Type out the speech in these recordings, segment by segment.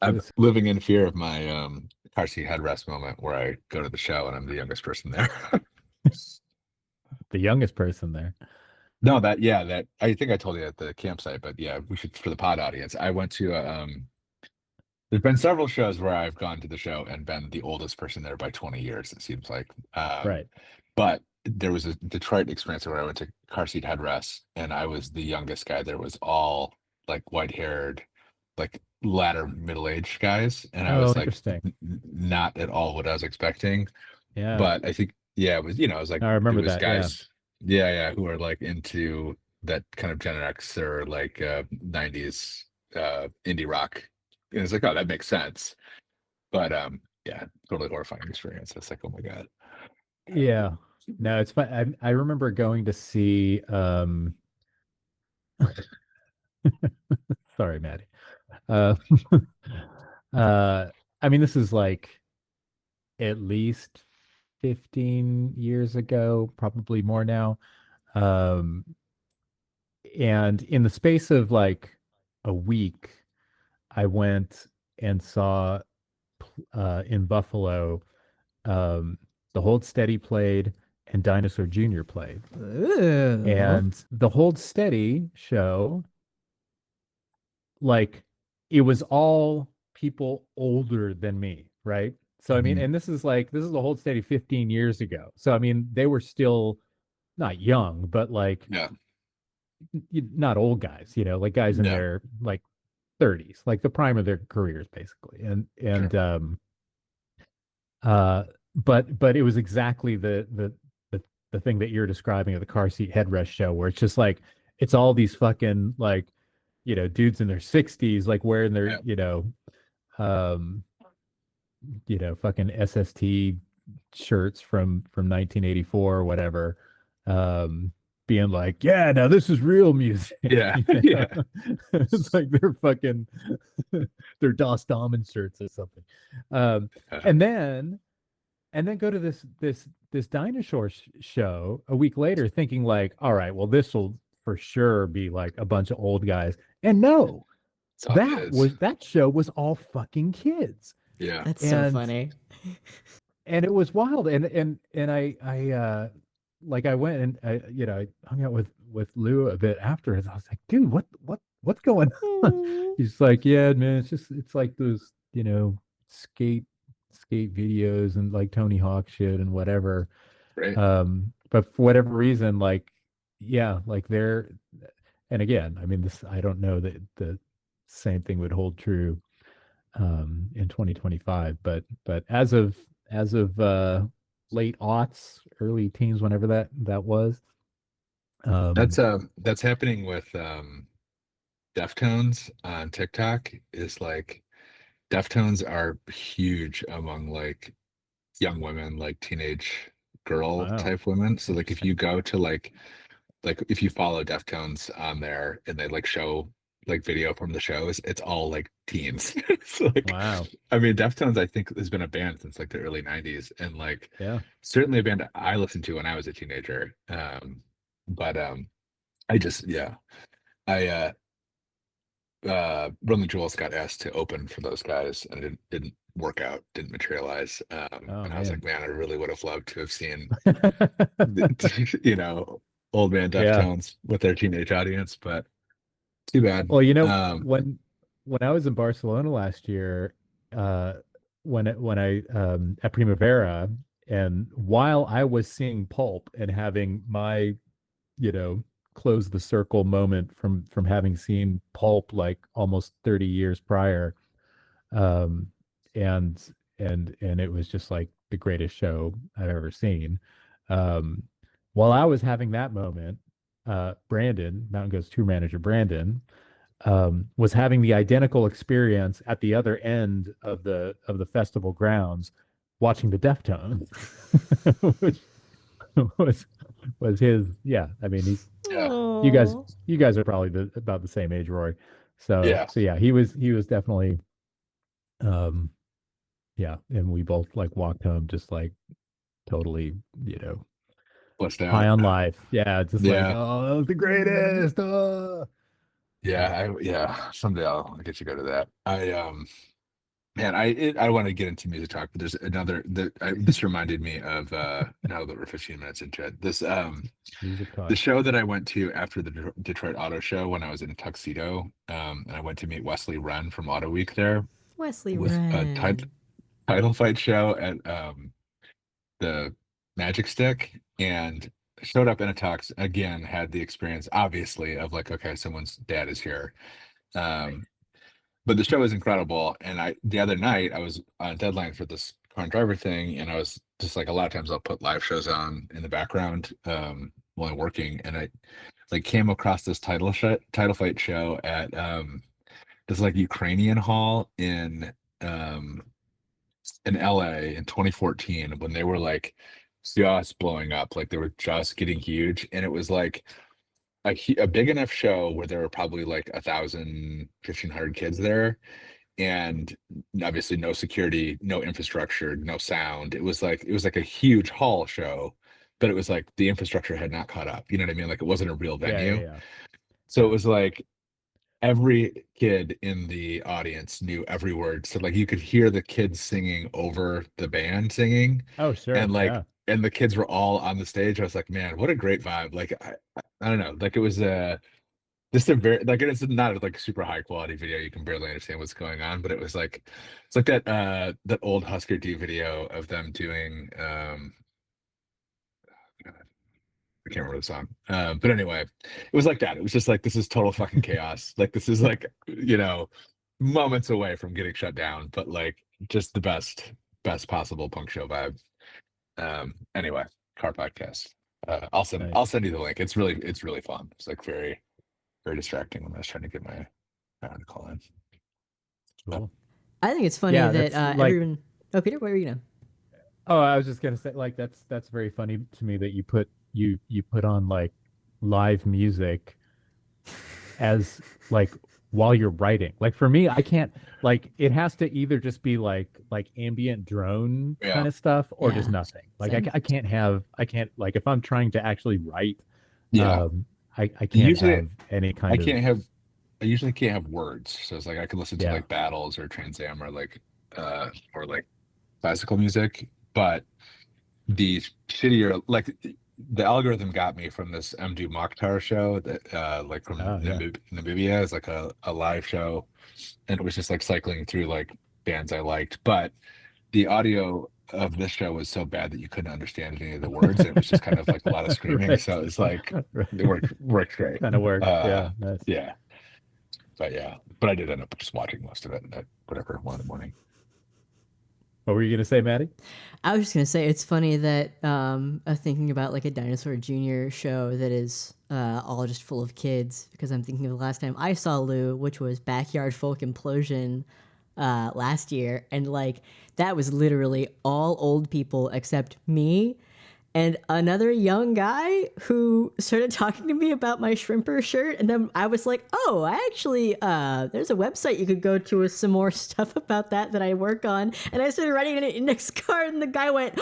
I'm This living in fear of my car seat headrest moment where I go to the show and I'm the youngest person there. the youngest person there. No, that yeah, that I think I told you at the campsite, but yeah, we should for the pod audience. I went to there's been several shows where I've gone to the show and been the oldest person there by 20 years, it seems like. Right. But there was a Detroit experience where I went to car seat headrest and I was the youngest guy. There was all like white-haired, like latter middle-aged guys, and I Oh, was like interesting. not at all what I was expecting. Yeah. But I think yeah, it was it was like I it remember was that. Yeah. guys, yeah, who are like into that kind of Gen X or like 90s indie rock. And it's like, oh, that makes sense. But yeah, totally horrifying experience. It's like, oh my God. Yeah. No, it's fun. I remember going to see sorry, Maddie. Uh I mean this is like at least 15 years ago, probably more now. Um and in the space of like a week, I went and saw in Buffalo the Hold Steady played and Dinosaur Jr. played. Ooh. And the Hold Steady show, like, it was all people older than me, right? So I mean, Mhm. and this is the Hold Steady 15 years ago. So I mean, they were still not young, but like Yeah, not old guys, like guys in yeah, their like 30s, like the prime of their careers, basically. And sure. uh but it was exactly the thing that you're describing of the car seat headrest show, where it's just like it's all these fucking like dudes in their 60s, like wearing their Yeah, um fucking SST shirts from 1984 or whatever, um being like, yeah, now this is real music. yeah, yeah. It's like they're fucking they're Das Damen shirts or something. um Yeah. and then go to this dinosaur show a week later thinking like, all right, well, this will for sure be like a bunch of old guys. And no, It's all kids. that show was all fucking kids. Yeah. That's so and funny. and it was wild. And I like I went and I hung out with Lou a bit after, and I was like, dude, what's going on? Mm. He's like, yeah, man, it's like those skate videos and like Tony Hawk shit and whatever. Right. But for whatever reason, like, yeah, like they're, and again, I mean, this, I don't know that the same thing would hold true in 2025, but as of late aughts, early teens, whenever that was. um That's happening with Deftones on TikTok is like Deftones are huge among like young women, like teenage girl wow, type women. So like if interesting. you go to like if you follow Deftones on there and they like show like video from the shows, it's all like teens. It's like Wow. I mean Deftones I think has been a band since like the early 90s and like Yeah. certainly a band I listened to when I was a teenager. But I just yeah. I Rolling Jules got asked to open for those guys and it didn't work out, didn't materialize. Oh And I was like, man. man, I really would have loved to have seen you know, old man Yeah. Deftones with their teenage audience, but too bad. Well, Um, when I was in Barcelona last year, uh, when I at Primavera, and while I was seeing Pulp and having my you know close the circle moment from having seen Pulp like almost 30 years prior, um, and and it was just like the greatest show I've ever seen. Um, while I was having that moment, Brandon, Mountain Goat's tour manager Brandon, was having the identical experience at the other end of the festival grounds, watching the Deftones, which was his. Yeah, I mean, he's yeah, you guys Oh. you guys are probably about the same age, Rory. So yeah, yeah, he was definitely um yeah, and we both like walked home just like totally, blessed high out. on life. Yeah, just like, Yeah, oh, that was the greatest. Yeah, someday I'll get you to go to that. Man, I want to get into music talk, but there's another this reminded me of now that we're 15 minutes into it. Music The talk. show that I went to after the Detroit Auto Show when I was in a tuxedo, and I went to meet Wesley Wren from Auto Week there, Wesley was a Wren. title fight show at the Magic Stick, and showed up in a tux again, had the experience obviously of like, okay, someone's dad is here. Um, but the show is incredible. And the other night I was on a deadline for this car and driver thing, and I was just like, a lot of times I'll put live shows on in the background while I'm working, and I like came across this title fight show at this like Ukrainian hall um in LA in 2014 when they were like just blowing up, like they were just getting huge, and it was like a big enough show where there were probably like 1,000, 1,500 kids there, and obviously no security, no infrastructure, no sound. It was like a huge hall show, but it was like the infrastructure had not caught up. You know what I mean? Like it wasn't a real Yeah, yeah, venue. yeah. So it Yeah. was like every kid in the audience knew every word. So like you could hear the kids singing over the band singing, Oh, and sure. like Yeah. and the kids were all on the stage. I was like, man, what a great vibe. Like I don't know, like it was just a very like it's not like a super high quality video. You can barely understand what's going on, but it's like that old Husker Du video of them doing I can't remember the song. But anyway, it was like that. It was just like this is total fucking chaos. Like this is like, moments away from getting shut down, but like just the best possible punk show vibe. Anyway, car podcast. I'll Nice. send you the link. It's really fun. It's like very, very distracting when I was trying to get my to call in. Uh, Cool. I think it's funny Yeah, that that's like, everyone. Oh, Peter, what were you gonna? oh, I was just gonna say, like, that's very funny to me that you put on like live music as like while you're writing. Like for me, I can't, like, it has to either just be like ambient drone yeah. kind of stuff or just Yeah, nothing. Like same. I can't, like, if I'm trying to actually write, Yeah. um I can't Usually have any I kind of, can't have I usually can't have words. So it's like I could listen to yeah. like battles or Trans Am or like classical music, but the shittier like the algorithm got me from this Mdu Mokhtar show that like from Oh yeah. Namibia is like a live show, and it was just like cycling through like bands I liked, but the audio of this show was so bad that you couldn't understand any of the words, and it was just kind of like a lot of screaming. Right. So it's like it Right. worked great. Kind of works. Uh Yeah, nice. yeah, but I did end up just watching most of it at whatever 1 in the morning. What were you gonna say, Maddie? I was just gonna say it's funny that thinking about like a Dinosaur Jr. show that is all just full of kids because I'm thinking of the last time I saw Lou, which was Backyard Folk Implosion last year, and like that was literally all old people except me and another young guy who started talking to me about my shrimper shirt, and then I was like, oh, I actually there's a website you could go to with some more stuff about that I work on, and I started writing an index card, and the guy went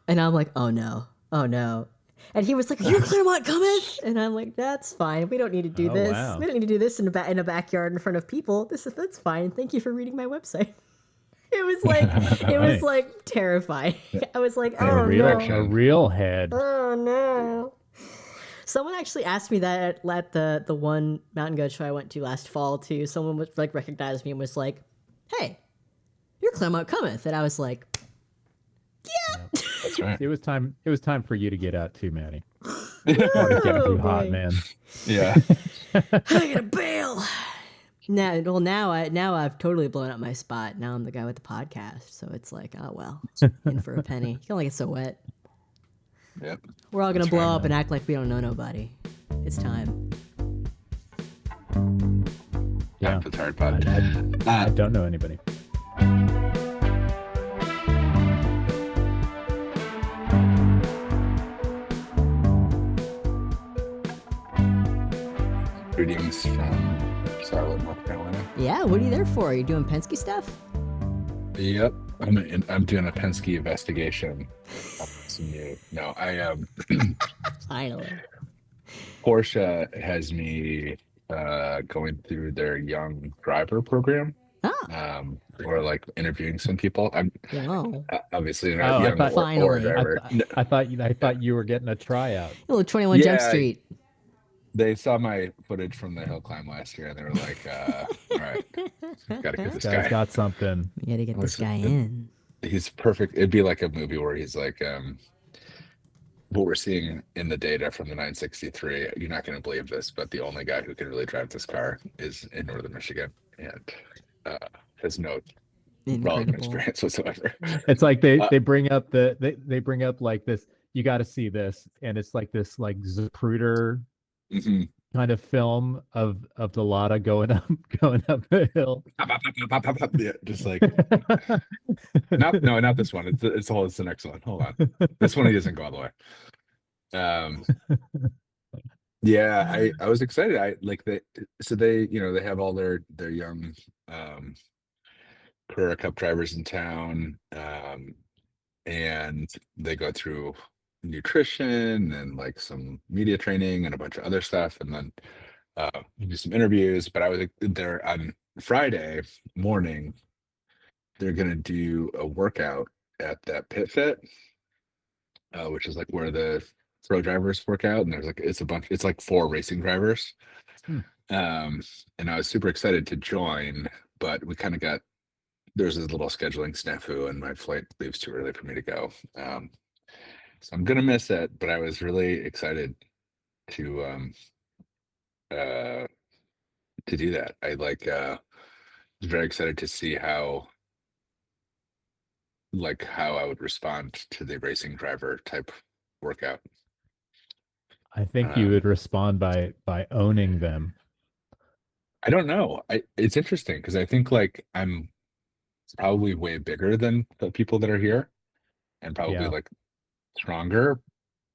and I'm like, oh no, oh no. And he was like, "Are you Claremont cometh?" And I'm like, "That's fine. We don't need to do Oh this. We wow. don't need to do this in a backyard in front of people. That's fine. Thank you for reading my website." It was like it was Nice. like terrifying. I was like, A "Oh real no, a Perfection. real head. oh no." Someone actually asked me that at the one mountain goat show I went to last fall too. Someone was like recognized me and was like, "Hey, you're Claremont Cometh," and I was like, Yeah. That's right. It was time for you to get out too, Maddie. Water's getting "Oh too hot, boy, man. Yeah. I gotta bail." Now I've totally blown up my spot. Now I'm the guy with the podcast, so it's like, oh well, in for a penny. You can only get so wet. Yep. We're all gonna That's blow right. up and act like we don't know nobody. It's time. Yeah. Time for the hard I, pod. I don't know anybody. Greetings from Charlotte, North Carolina. Yeah, what are you there for? Are you doing Penske stuff? Yep. I'm doing a Penske investigation. No, I Finally. Porsche has me going through their young driver program. Oh, Or like interviewing some people. I'm wow. obviously not Oh, I young thought or a Finally. driver. No, I thought you were getting a tryout. Oh, 21 Jump yeah, Street. they saw my footage from the hill climb last year and they were like, all right, got to get This this guy's guy. got something. We gotta get this guy in. He's perfect. It'd be like a movie where he's like, what we're seeing in the data from the 963. You're not going to believe this, but the only guy who can really drive this car is in northern Michigan and has no relevant Incredible. experience whatsoever. It's like Uh, they bring up they bring up like this. You got to see this, and it's like this like Zapruder mhm. kind of film of the Lotta going up going up the hill. Yeah, just like not this one. It's the next one. Hold on. This one he doesn't go all the way. Um yeah, I was excited. I like they have all their young um Carrera Cup drivers in town. And they go through nutrition and like some media training and a bunch of other stuff, and then do some interviews. But I was there on Friday morning. They're gonna do a workout at that pit fit, which is like where the pro drivers work out, and there's like it's like 4 racing drivers. Hmm. And I was super excited to join, but we kind of got there's a little scheduling snafu, and my flight leaves too early for me to go. So I'm gonna miss it, but I was really excited to uh to do that. I was very excited to see how I would respond to the racing driver type workout. I think you Um would respond by owning them. I don't know. It's interesting because I think like I'm probably way bigger than the people that are here and probably Yeah. like stronger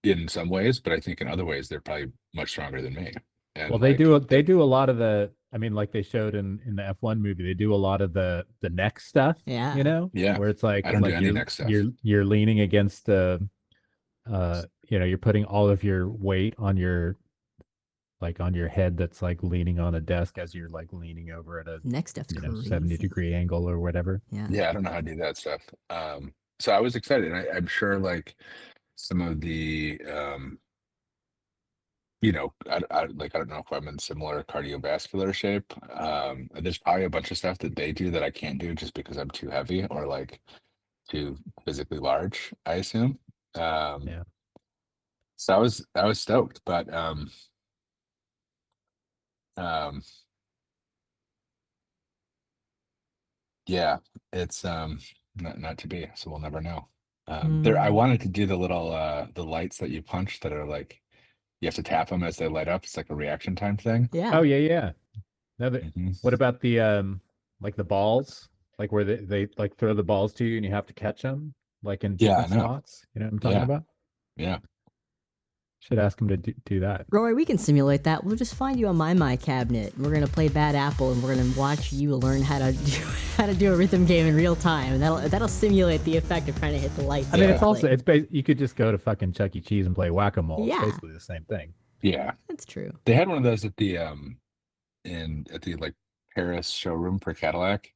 in some ways, but I think in other ways they're probably much stronger than me. Well, And like they do a lot of the. I mean, like they showed in the F1 movie, they do a lot of the neck stuff. You Yeah. know, yeah, where it's I don't do like any next stuff. you're leaning against you're putting all of your weight on your on your head that's like leaning on a desk as you're like leaning over at a Next stuff's crazy. 70-degree angle or whatever. Yeah. Yeah, I don't know how to do that stuff. So I was excited. I'm sure like some of the I don't know if I'm in similar cardiovascular shape. There's probably a bunch of stuff that they do that I can't do just because I'm too heavy or like too physically large, I assume. Um, Yeah. so I was stoked, but um, yeah, it's not to be, so we'll never know. I Mm. wanted to do the little the lights that you punch that are like you have to tap them as they light up. It's like a reaction time thing. Yeah. Oh yeah, yeah. No, Mhm. what about the like the balls? Like where they like throw the balls to you and you have to catch them like in Yeah, I different know. spots. You know what I'm talking Yeah, about? yeah. Should ask him to do that. Rory, we can simulate that. We'll just find you a My cabinet. And we're gonna play Bad Apple, and we're gonna watch you learn how to do how to do a rhythm game in real time. And that'll simulate the effect of trying to hit the lights. I mean, it's correctly. also you could just go to fucking Chuck E. Cheese and play whack-a-mole. Yeah. It's basically the same thing. Yeah. That's true. They had one of those at the like Paris showroom for Cadillac.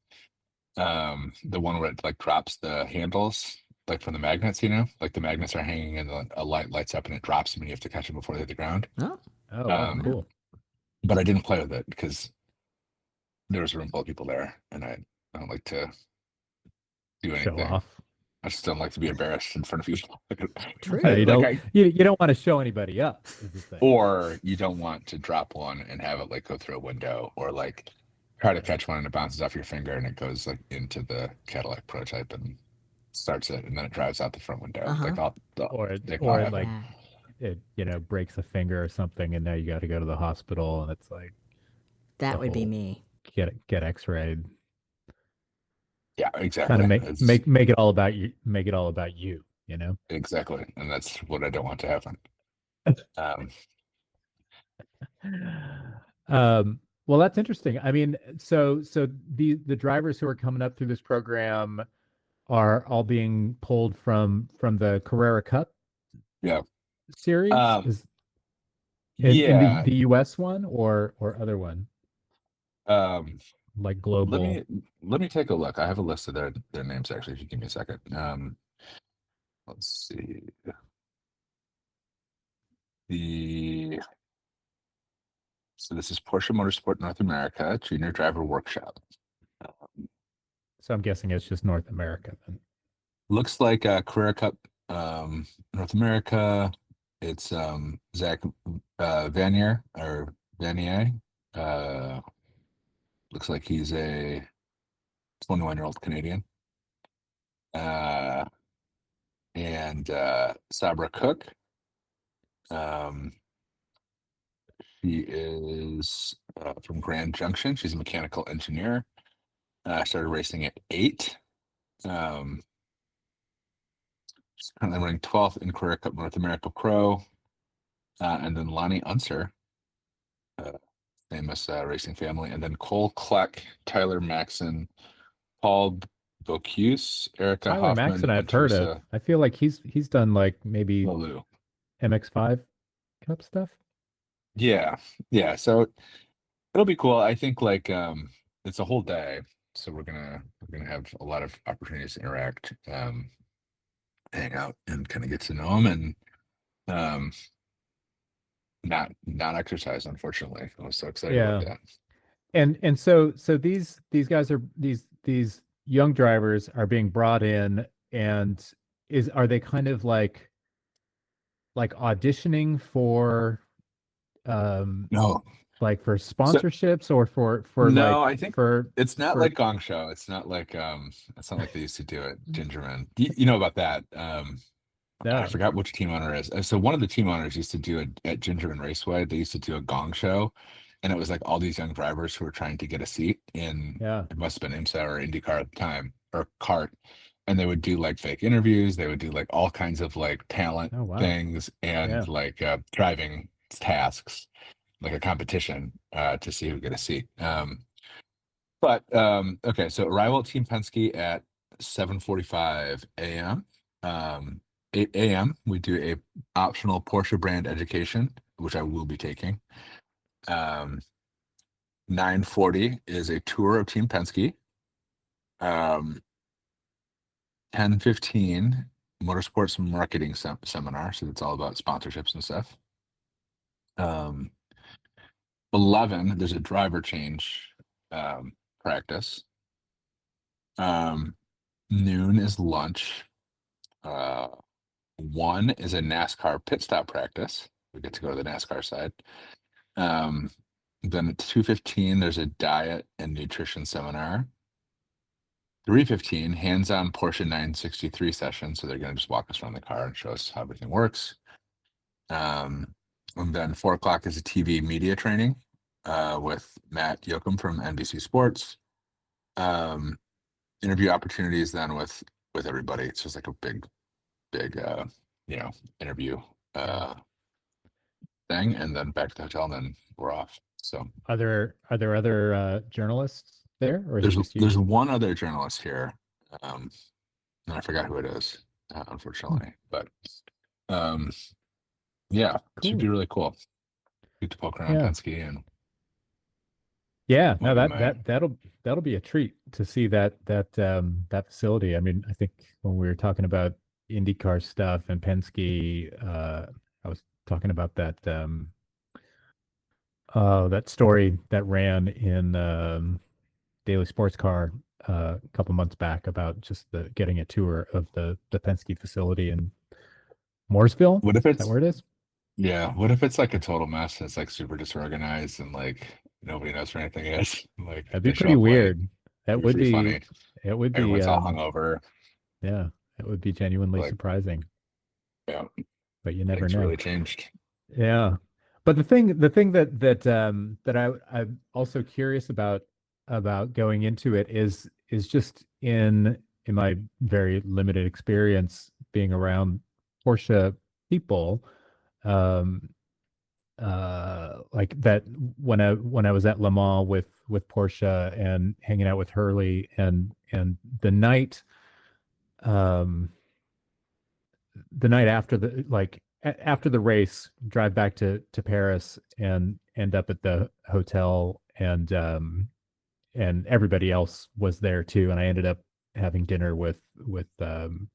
The one where it like drops the handles like from the magnets, like the magnets are hanging and a light lights up and it drops them and you have to catch them before they hit the ground. Oh, Oh wow, Um, cool. but I didn't play with it because there was a room full of people there and I don't like to do Show anything. off. I just don't like to be embarrassed in front of people. true. You Like don't you don't want to show anybody up. Is the thing. or you don't want to drop one and have it like go through a window or like try to catch one and it bounces off your finger and it goes like into the Cadillac prototype and starts it and then it drives out the front window. Like Or it they all have like Yeah. it breaks a finger or something and now you got to go to the hospital and it's like That would be whole- me. get x-rayed. yeah, Kind exactly. of It's- make it all about you, you know? exactly, and that's what I don't want to happen. Well, that's interesting. I mean, so the drivers who are coming up through this program are all being pulled from the Carrera Cup Yeah. series. In Yeah. the US one or other one, Um, like let global? me let me take a look. I have a list of their names actually, if you give me a second. Let's see. The So this is Porsche Motorsport North America Junior Driver Workshop. So I'm guessing it's just North America then. Looks like a Carrera Cup North America. It's Zach Vanier or Vanier. Uh, Looks like he's a 21-year-old Canadian. Uh, and Sabra Cook. Um, she is from Grand Junction. She's a mechanical engineer. Started racing at 8. She's currently running 12th in Carrera Cup North America Pro. And then Lonnie Unser, uh, famous racing family. And then Cole Kleck, Tyler Maxon, Paul Bocuse, Erica Tyler Hoffman, Maxon and I've heard of. Teresa I feel like he's done like maybe Lalou. MX5 Cup stuff. Yeah, yeah. So it'll be cool. I think like it's a whole day, so we're gonna have a lot of opportunities to interact, hang out, and kind of get to know them, and um, not exercise. Unfortunately, I was so excited about Yeah. that. And so these guys are these young drivers are being brought in, and is are they kind of like auditioning for um No, like for so sponsorships or for no, like I think for it's not for like Gong Show. It's not like they used to do it, Gingerman. You know about that. I no. forgot which team owner is. So one of the team owners used to do it at Gingerman Raceway. They used to do a Gong Show, and it was like all these young drivers who were trying to get a seat in. Yeah. It must have been IMSA or IndyCar at the time, or CART, and they would do like fake interviews. They would do like all kinds of like talent Oh wow. things and Yeah. like driving tasks, like a competition to see who get a seat. But okay, so arrival at Team Penske at 7:45 a.m. 8 a.m. we do a optional Porsche brand education, which I will be taking. 9:40 is a tour of Team Penske. 10:15 motorsports marketing seminar, so it's all about sponsorships and stuff. 11, there's a driver change practice. Noon is lunch. 1 is a NASCAR pit stop practice. We get to go to the NASCAR side. Then at 2:15, there's a diet and nutrition seminar. 3:15, hands-on Porsche 963 session. So they're going to just walk us around the car and show us how everything works. And then 4 o'clock is a TV media training with Matt Yoakum from NBC Sports. Interview opportunities then with everybody. It's just like a big interview thing, and then back to the hotel, and then we're off. So Are there other journalists there, or is it just you? there's one other journalist here, and I forgot who it is, Hmm, unfortunately. But um, yeah, it should cool. be really cool. Get to poke around Yeah. Penske, and Yeah, no, might be my that'll be a treat to see that facility. I mean, I think when we were talking about IndyCar stuff and Penske, I was talking about that story that ran in Daily Sports Car a couple months back about just the getting a tour of the Penske facility in Mooresville. what if Is that it's where it is? yeah, what if it's like a total mess and it's like super disorganized and like nobody knows where anything is? Like That'd be they show pretty up late. weird. That It'd be would pretty be funny. it would be Everyone's all hungover. yeah, it would be genuinely Like, surprising, yeah, but you never things know. really changed. Yeah. But the thing that I'm also curious about going into it is just in my very limited experience being around Porsche people, um like that when I was at Le Mans with Porsche and hanging out with Hurley and um the night after the like after the race, drive back to Paris and end up at the hotel, and everybody else was there too, and I ended up having dinner with the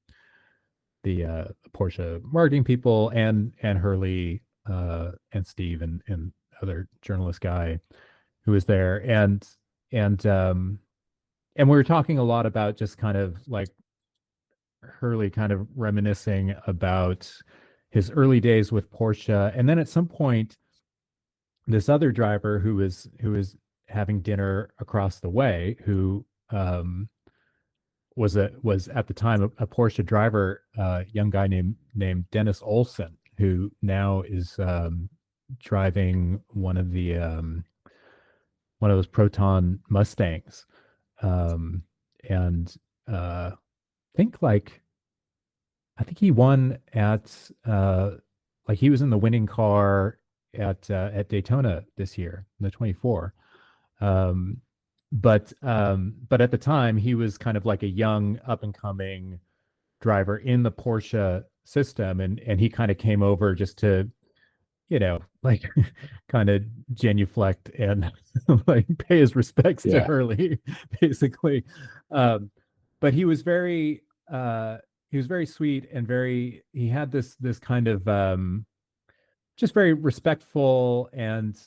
Porsche marketing people and Hurley and Steve and other journalist guy who was there, and and we were talking a lot about just kind of like Hurley kind of reminiscing about his early days with Porsche, and then at some point, this other driver who was having dinner across the way, who was at the time a Porsche driver, young guy named Dennis Olsen, who now is driving one of those Proton Mustangs, and think like I think he won like he was in the winning car at Daytona this year, the 24. Um, but at the time he was kind of like a young up and coming driver in the Porsche system, and he kind of came over just to, like kind of genuflect and like pay his respects to Yeah. Hurley, basically. Um, but he was very sweet and he had this kind of just very respectful and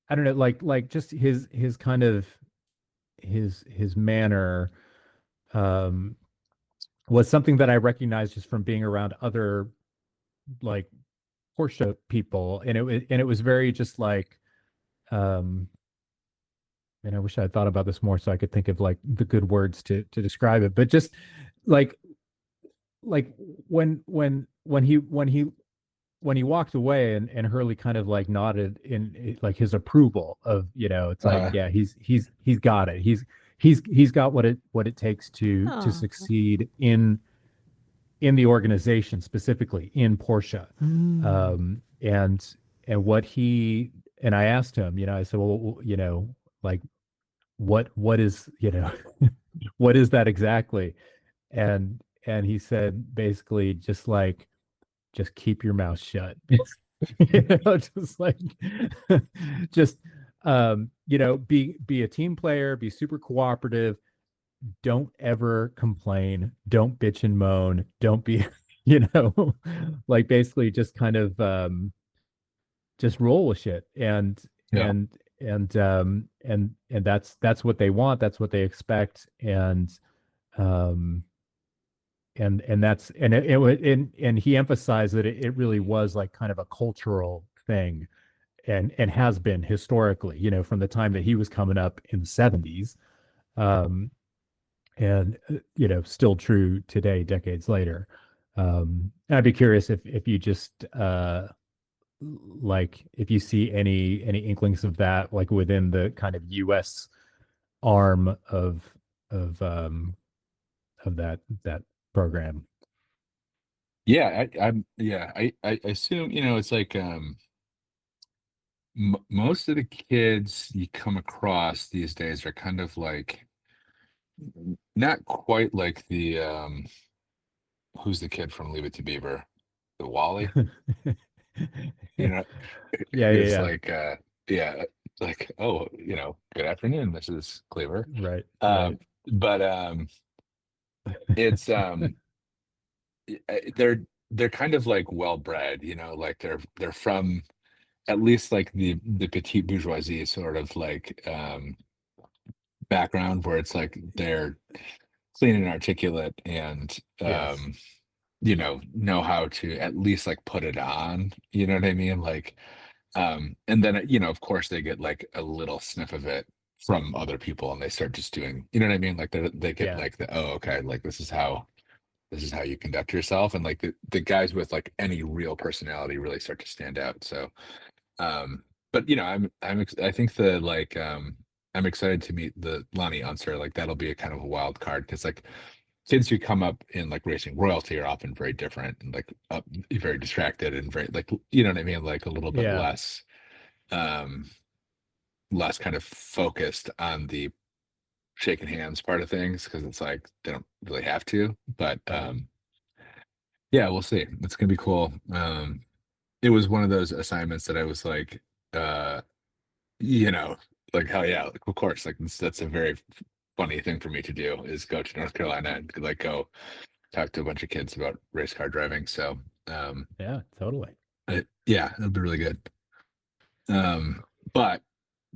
I don't know, like just his kind of his manner um was something that I recognized just from being around other like Porsche people, and it was very just like um and I wish I had thought about this more so I could think of like the good words to describe it, but just like like when he walked away, and Hurley kind of like nodded in like his approval of, it's like, Uh, yeah, he's got it. He's got what it takes to Oh. succeed in the organization, specifically in Porsche. Mm. And what he and I asked him, I said, well, like what is, what is that exactly? And he said basically just like, just keep your mouth shut. Just like just be a team player, be super cooperative, don't ever complain, don't bitch and moan, don't be like basically just kind of just roll with shit. yeah. And that's what they want, that's what they expect. Um and that's and and he emphasized that it really was like kind of a cultural thing, and has been historically, from the time that he was coming up in the 70s, um and still true today, decades later. And I'd be curious if you just like if you see any inklings of that, like within the kind of US arm of that program. Yeah, I assume, it's like most of the kids you come across these days are kind of like not quite like the who's the kid from Leave It to Beaver? The Wally? You know, Yeah, who's yeah, like yeah, like, oh, good afternoon, Mrs. Cleaver. yeah. Right, Um, right. but it's they're kind of like well bred, like they're from at least like the petite bourgeoisie sort of like background where it's like they're clean and articulate and Yes. know how to at least like put it on, you know what I mean? Like and then of course they get like a little sniff of it from other people and they start just doing, you know what I mean? Like they get Yeah. like oh, okay, like this is how you conduct yourself, and like the guys with like any real personality really start to stand out. So but I think the like I'm excited to meet the Lonnie Unser. Like that'll be a kind of a wild card because like kids who come up in like racing royalty are often very different and like very distracted and very like, you know what I mean, like a little bit Yeah. um less kind of focused on the shaking hands part of things because it's like they don't really have to. But Right. Yeah, we'll see. It's gonna be cool. It was one of those assignments that I was like, uh, you know, like hell yeah, like, of course. Like that's a very funny thing for me to do is go to North Carolina and like go talk to a bunch of kids about race car driving. So Yeah, totally. yeah, it'll be really good. Um, but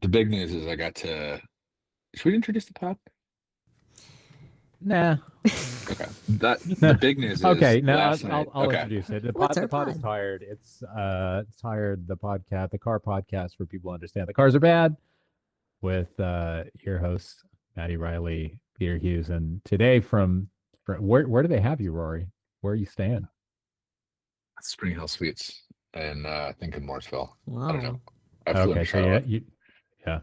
the big news is I got to. Should we introduce the pod? Nah. Okay. That the big news is Okay, no, last night. I'll Okay. introduce it. What's The our pod is pod? tired. It's tired. The car podcast for people who understand the cars are bad with your hosts Maddie Riley, Peter Hughes, and today from where do they have you, Rory? Where are you staying? Spring Hill Suites in I think in Mooresville. I don't know. Wow. I flew Okay, into so Charlotte. yeah.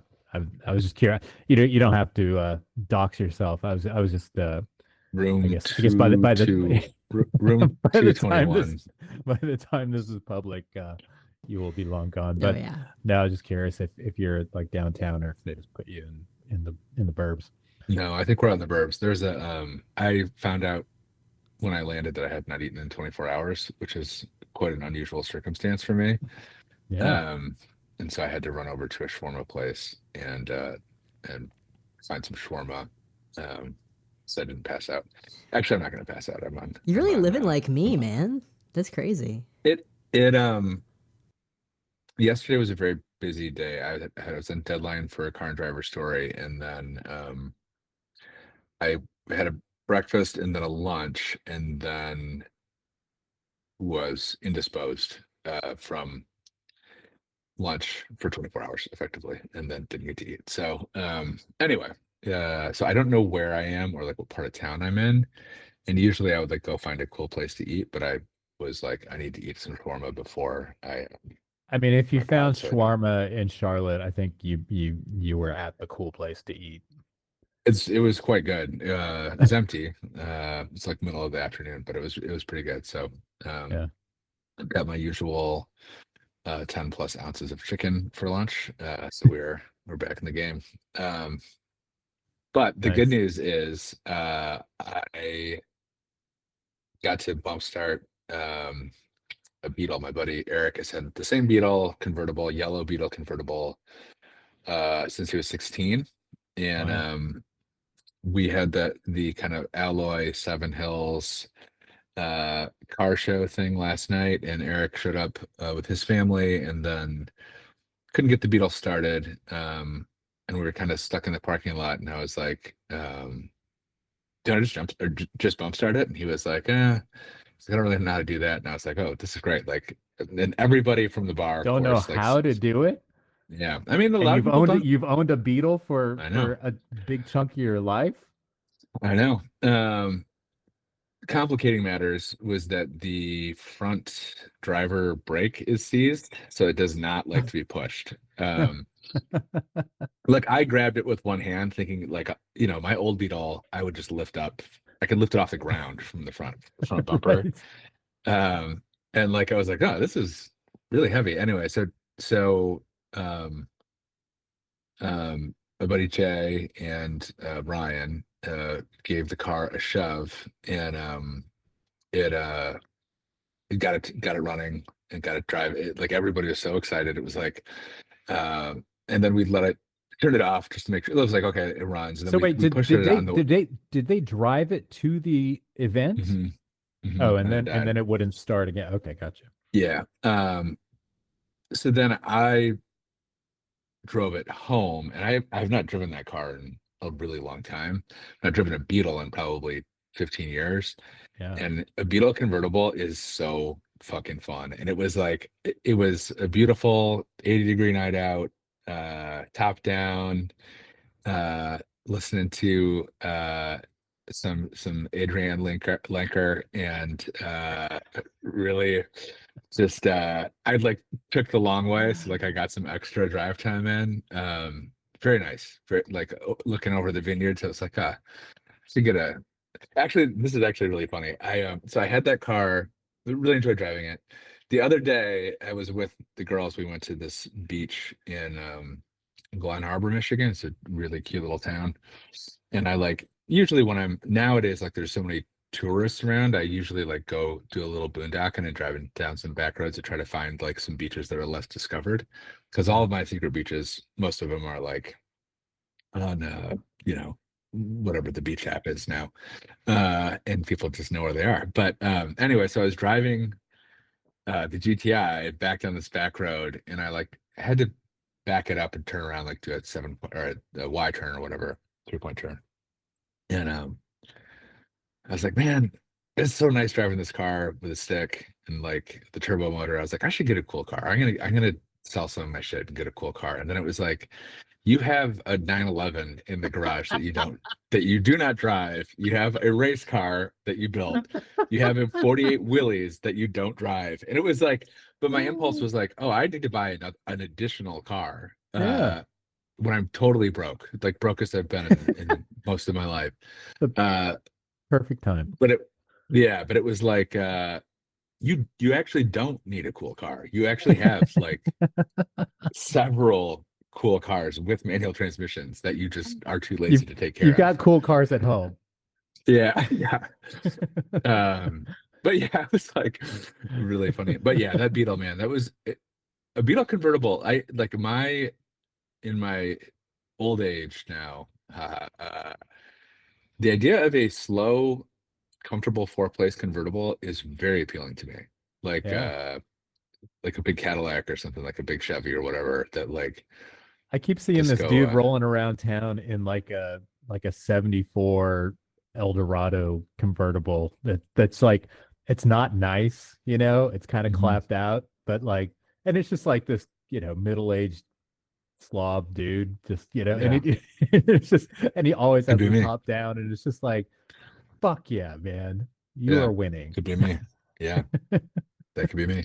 I was just curious. You don't have to dox yourself. I was just Room I guess by the room by the time 221. this is public, you will be long gone. Oh But yeah. no, I was just curious if you're like downtown or if they just put you in the burbs. No, I think we're on the burbs. There's a I found out when I landed that I had not eaten in 24 hours, which is quite an unusual circumstance for me. Yeah. And so I had to run over to a shawarma place and find some shawarma. So I didn't pass out. Actually, I'm not going to pass out. You're really living like me, I'm on- man. That's crazy. it yesterday was a very busy day. I was in deadline for a car and driver story, and then I had a breakfast and then a lunch, and then was indisposed from lunch for 24 hours effectively, and then didn't get to eat. So anyway, so I don't know where I am or like what part of town I'm in. And usually I would like go find a cool place to eat, but I was like, I need to eat some shawarma before I mean, if you my pod. found So shawarma in Charlotte, I think you were at the cool place to eat. it was quite good. It's empty. It's like middle of the afternoon, but it was pretty good. So Yeah. I've got my usual 10 plus ounces of chicken for lunch. So we're back in the game. But the good Nice. news is I got to bump start a Beetle. My buddy Eric has had the same Beetle convertible, yellow Beetle convertible, since he was 16. And Wow. we had the kind of alloy Seven Hills car show thing last night, and Eric showed up with his family, and then couldn't get the Beetle started. And we were kind of stuck in the parking lot, and I was like, did I just just bump start it? And he was like, I don't really know how to do that. And I was like, oh, this is great. Like, and everybody from the bar, of Don't know course, like, how to do it. yeah. I mean, a And lot of people don't. you've owned a Beetle I know. for a big chunk of your life. I know. Complicating matters was that the front driver brake is seized, so it does not like to be pushed. Like I grabbed it with one hand, thinking like my old Beetle, I would just lift up. I could lift it off the ground from the front bumper. Right. And like I was like, oh, this is really heavy. Anyway, so um my buddy Jay and Ryan gave the car a shove, and it got it running and got it drive. Like everybody was so excited. It was like and then we turn it off just to make sure. It was like, okay, it runs, and then So wait, we pushed it on the. did they drive it to the event? Mhm, Oh, and then and then it wouldn't start again. Okay, gotcha. yeah. So then I drove it home, and I've not driven that car in a really long time. I've driven a Beetle in probably 15 years, Yeah. and a Beetle convertible is so fucking fun. And it was like it was a beautiful 80-degree night out, top down, listening to some Adrian Lenker and really just I'd like took the long way, so like I got some extra drive time in. Very nice. Very like looking over the vineyard. So it's like should get a actually this is actually really funny. I had that car, really enjoyed driving it. The other day I was with the girls, we went to this beach in Glen Harbor, Michigan. It's a really cute little town. And I like usually when I'm nowadays, like there's so many tourists around, I usually like go do a little boondocking and driving down some back roads to try to find like some beaches that are less discovered. Because all Yeah. of my secret beaches, most of them are like on you know, whatever the beach app is now. And people just know where they are. But anyway, so I was driving the GTI back down this back road, and I like had to back it up and turn around, like do a or a Y turn or whatever, 3-point turn. And I was like, man, it's so nice driving this car with a stick and like the turbo motor. I was like, I should get a cool car. I'm gonna sell some of my shit and get a cool car. And then it was like, you have a 911 in the garage that you do not drive. You have a race car that you built. You have a 48 Willys that you don't drive. And it was like, but my impulse was like, oh, I need to buy an additional car. Yeah. When I'm totally broke, like brokest I've been in most of my life. The Uh, perfect time. but it was like you actually don't need a cool car. You actually have like several cool cars with manual transmissions that you just are too lazy You've to take care you've of. got cool cars at home. Yeah, yeah. But yeah, it was like really funny. But yeah, that Beetle, man, that was a Beetle convertible. I like in my old age now. The idea of a slow, comfortable four-place convertible is very appealing to me. Like Yeah. like a big Cadillac or something, like a big Chevy or whatever, that like I keep seeing just this go dude rolling around town in like a 74 Eldorado convertible that's like it's not nice, you know, it's kind of Mhm. clapped out, but like and it's just like this, middle-aged slob dude, just, and Yeah, it's just and he always could has be the me. top down and it's just like, fuck yeah, man. You Yeah, are winning. could be me. Yeah, that could be me.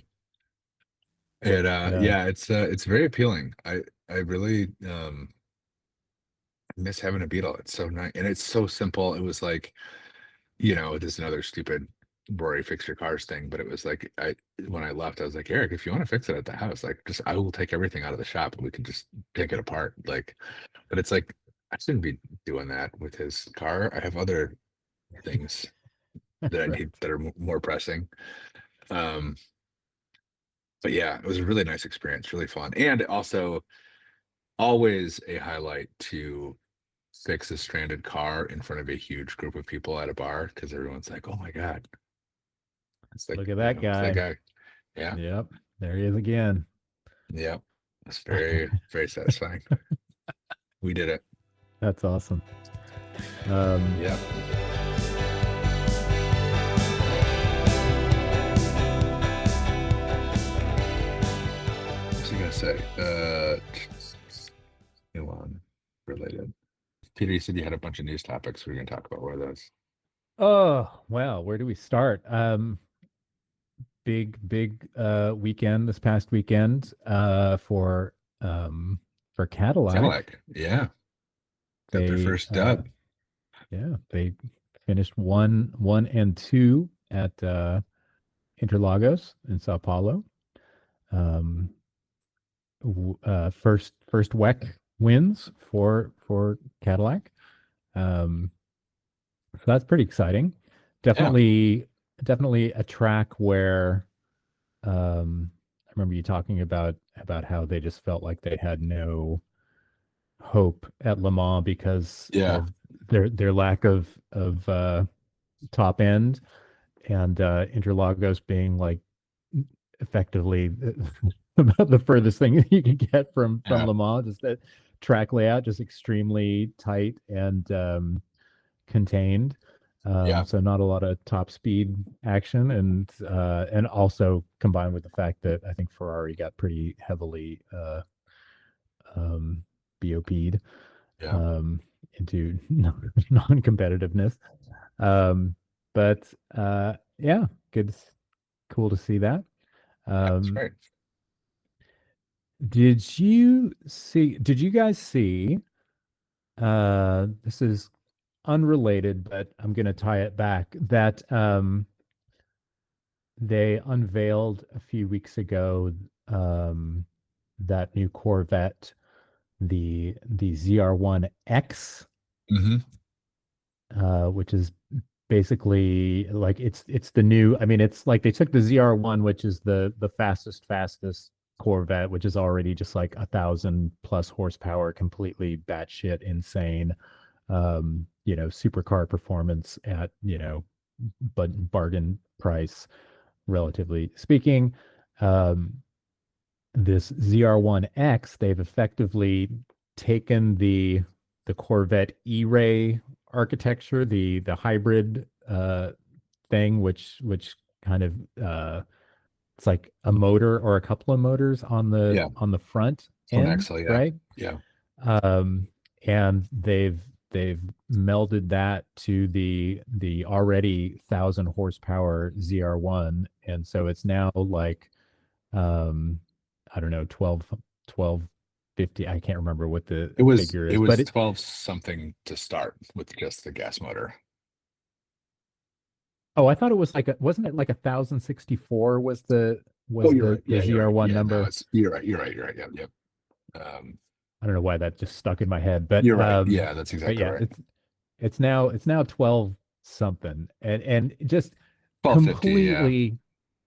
It Yeah. yeah, it's very appealing. I really miss having a Beetle. It's so nice and it's so simple. It was like, this is another stupid Rory fix your cars thing, but it was like when I left, I was like, Eric, if you want to fix it at the house, like just I will take everything out of the shop and we can just take it apart. Like, but it's like I shouldn't be doing that with his car. I have other things that I need Right. that are more pressing. Um, but yeah, it was a really nice experience, really fun, and also always a highlight to fix a stranded car in front of a huge group of people at a bar because everyone's like, "Oh my God, it's like Look at that it's that guy. guy." Yeah, Yep. There he is again. yeah, it's very very satisfying. We did it. That's awesome. Um, Yeah. What's he gonna say? Elon related. Peter, you said you had a bunch of news topics we were gonna talk about. What are those? oh, well, where do we start? Big weekend this past weekend for Cadillac. Cadillac. Yeah, got their They first dub. yeah, they finished one and two at Interlagos in Sao Paulo. Um, first WEC wins for Cadillac. Um, so that's pretty exciting. Yeah, Definitely a track where I remember you talking about how they just felt like they had no hope at Le Mans because yeah, of their lack of top end and Interlagos being like effectively about the furthest thing you can get from yeah, Le Mans. Just that track layout, just extremely tight and contained. yeah, So not a lot of top speed action, and also combined with the fact that I think Ferrari got pretty heavily um, BOP'd yeah. um, into non-competitiveness. Um, but yeah, good, cool to see that. Yeah, it's Um, great. Did you guys see? This is unrelated, but I'm going to tie it back. That they unveiled a few weeks ago um, that new Corvette, the ZR1X, Hmm. which is basically like it's the new. I mean, it's like they took the ZR1, which is the fastest Corvette, which is already just like 1,000 plus horsepower, completely batshit insane. Supercar performance at, but bargain price, relatively speaking. Um, this ZR1X, they've effectively taken the Corvette E-Ray architecture, the hybrid thing, which kind of it's like a motor or a couple of motors on the Yeah. front For an end, Excel. Yeah. right? Yeah. Um, and they've melded that to the already 1,000 horsepower ZR1, and so it's now like um I don't know, 1250. I can't remember what the figure It is, but was 12 something to start with just the gas motor. I thought it was like wasn't it like 1,064 was the Oh, you're right. Yeah, you're right. ZR1 Yeah, no, number? it's you're right. You're right. You're right. Yep. Yep. I don't know why that just stuck in my head, but You're right. Yeah, that's exactly yeah, right. it's now 12 something, and just 1250. Yeah.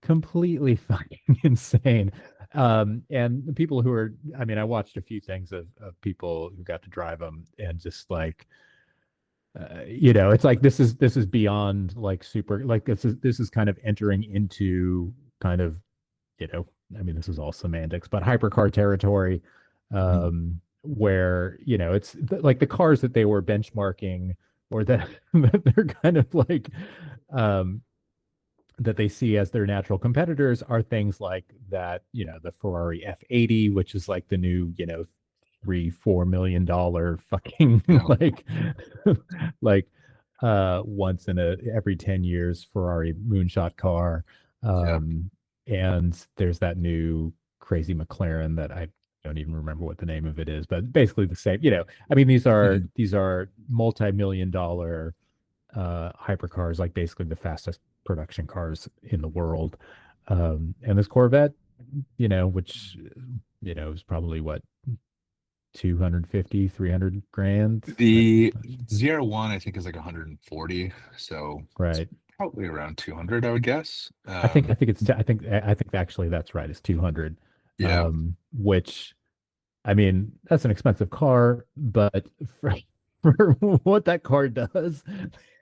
completely fucking insane. And the people who are, I mean, I watched a few things of people who got to drive them, and just like it's like this is beyond like super, like this is kind of entering into kind of, I mean, this is all semantics, but hypercar territory, Mhm. where, it's like the cars that they were benchmarking, or that that they're kind of like, um, that they see as their natural competitors, are things like that, the Ferrari F80, which is like the new, 3-4 million dollar fucking Yeah. like like once in a every 10 years Ferrari moonshot car. Yeah. um and there's that new crazy McLaren that I don't even remember what the name of it is, but basically the same. I mean, Mhm. these are multi-million dollar hypercars, like basically the fastest production cars in the world. And this Corvette, which is probably what, 250, 300 grand. The ZR1, I think, is like 140. So it's Right. probably around 200, I would guess. I think actually that's right. It's 200. Yeah. Which, I mean, that's an expensive car, but for what that car does,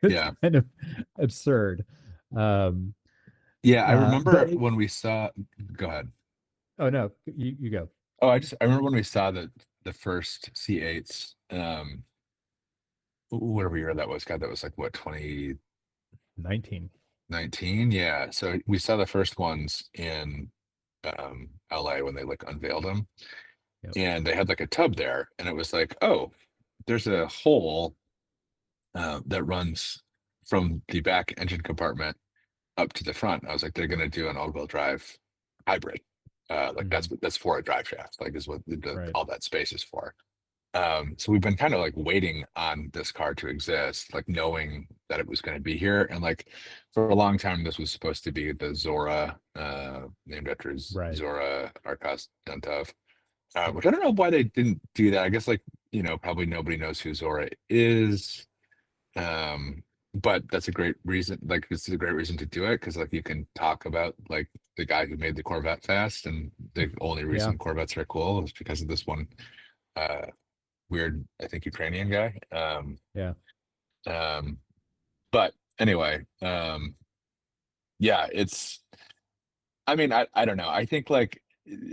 it's Yeah. kind of absurd. Um, Yeah. I but remember when we saw, go ahead. oh no, you go. Oh, I remember when we saw the first C8s, whatever year that was. God, that was like what, 2019? 19. Yeah. So we saw the first ones in LA when they like unveiled them, Yep. and they had like a tub there, and it was like, oh, there's a hole that runs from the back engine compartment up to the front. I was like, they're gonna do an all-wheel drive hybrid. Like Hmm. that's for a drive shaft, like is what Right. all that space is for. So we've been kind of like waiting on this car to exist, like knowing that it was going to be here. And like for a long time, this was supposed to be the Zora, named after Right. Zora Arkas Duntov, Yep. which I don't know why they didn't do that. I guess like, probably nobody knows who Zora is. Um, but that's a great reason. Like this is a great reason to do it, because like you can talk about like the guy who made the Corvette fast, and the only Yeah. reason Corvettes are cool is because of this one uh weird, I think, Ukrainian guy. Yeah. Um, but anyway, yeah, I mean, I don't know. I think like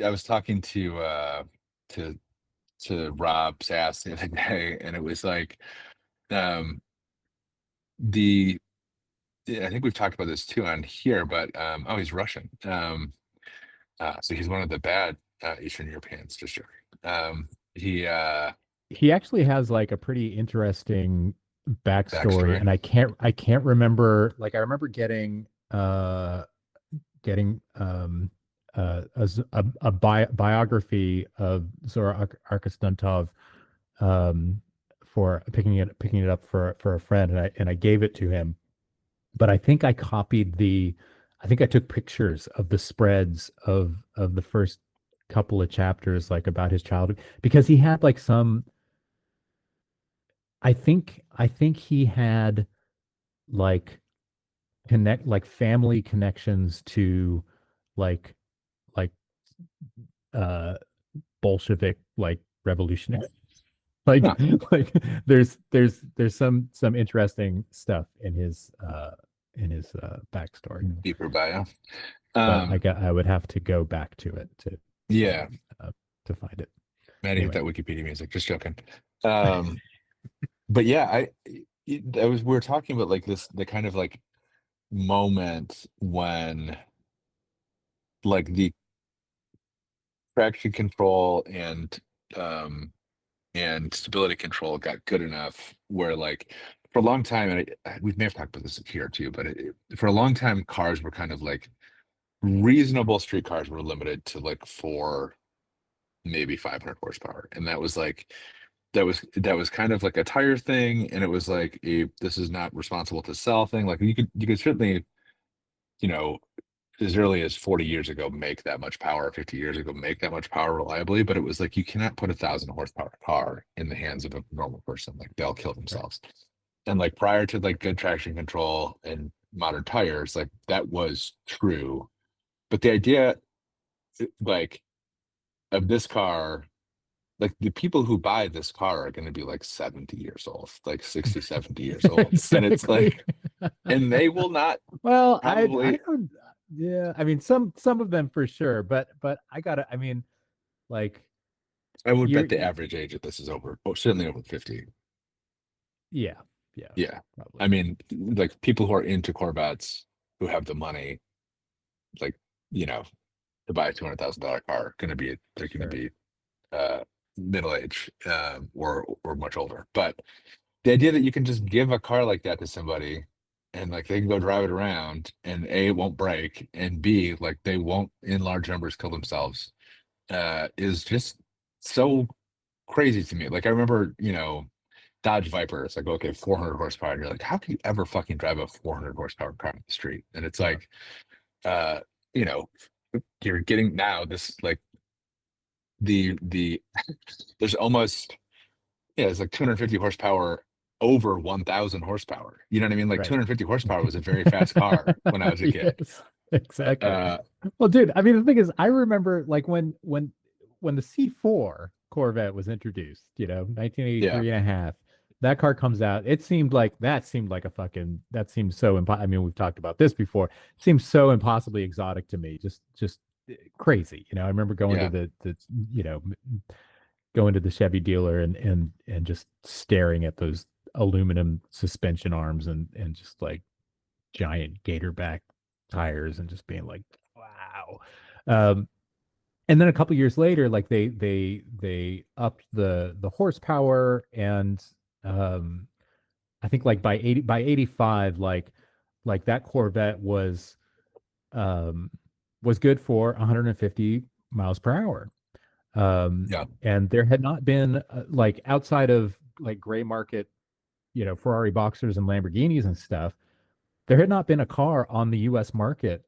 I was talking to Rob Sass the other day, and it was like um the I think we've talked about this too on here, but oh, he's Russian. So he's one of the bad Eastern Europeans, just joking. He He actually has like a pretty interesting backstory, backstory. and I can't remember. Like, I remember getting a biography of Zora Arkus, for picking it up for a friend, and I gave it to him. But I think I took pictures of the spreads of the first couple of chapters, like about his childhood, because he had like some. I think he had like family connections to like like uh Bolshevik like revolutionary. Like Huh. like there's some interesting stuff in his backstory. Deeper bio. But Um, I would have to go back to it yeah, uh, to find it. Maddie, hit Anyway, that Wikipedia music. Just joking. Um, but yeah, I was we were talking about like the kind of like moment when like the traction control and stability control got good enough where like for a long time, and we may have talked about this here too, but for a long time cars were kind of like reasonable street cars were limited to like 4, maybe 500 horsepower, and that was like that was kind of like a tire thing, and it was like a this is not responsible to sell thing. Like you could certainly, you know, as early as 40 years ago make that much power, 50 years ago make that much power reliably, but it was like you cannot put 1,000 horsepower car in the hands of a normal person. Like they'll kill right. themselves. And like prior to like good traction control and modern tires, like that was true. But the idea like of this car, like the people who buy this car are going to be like 70 years old, like 60, 70 years old. And it's Exactly. like, and they will not Well, I probably, don't. Yeah, I mean some of them for sure, but I gotta. I mean, like I would you're. bet the average age of this is over, oh, certainly over 50. Yeah, yeah, Yeah. probably I mean, like people who are into Corvettes who have the money, like, you know, to buy a $200,000 car, they're gonna sure. be uh middle age or much older. But the idea that you can just give a car like that to somebody and like they can go drive it around and A, it won't break, and B, like they won't in large numbers kill themselves, is just so crazy to me. Like I remember, Dodge Viper, it's like, okay, 400 horsepower. And you're like, how can you ever fucking drive a 400 horsepower car on the street? And it's Yeah, like, uh, you know, you're getting now this like the there's almost, yeah, it's like 250 horsepower over 1,000 horsepower. You know what I mean? Like right. 250 horsepower was a very fast car when I was a kid. Yes, exactly. Uh, Well, dude, I mean, the thing is, I remember like when the C4 Corvette was introduced, 1983 yeah, and a half, that car comes out. That seemed like a fucking that seems so I mean, we've talked about this before. Seems so impossibly exotic to me. Just crazy. I remember going to yeah, the you know, going to the Chevy dealer and just staring at those aluminum suspension arms and just like giant gator back tires and just being like, wow. Um, and then a couple years later, like they upped the horsepower and um, I think like by 85, like that Corvette um was good for 150 miles per hour. yeah, And there had not been like outside of like gray market, Ferrari Boxers and Lamborghinis and stuff, there had not been a car on the US market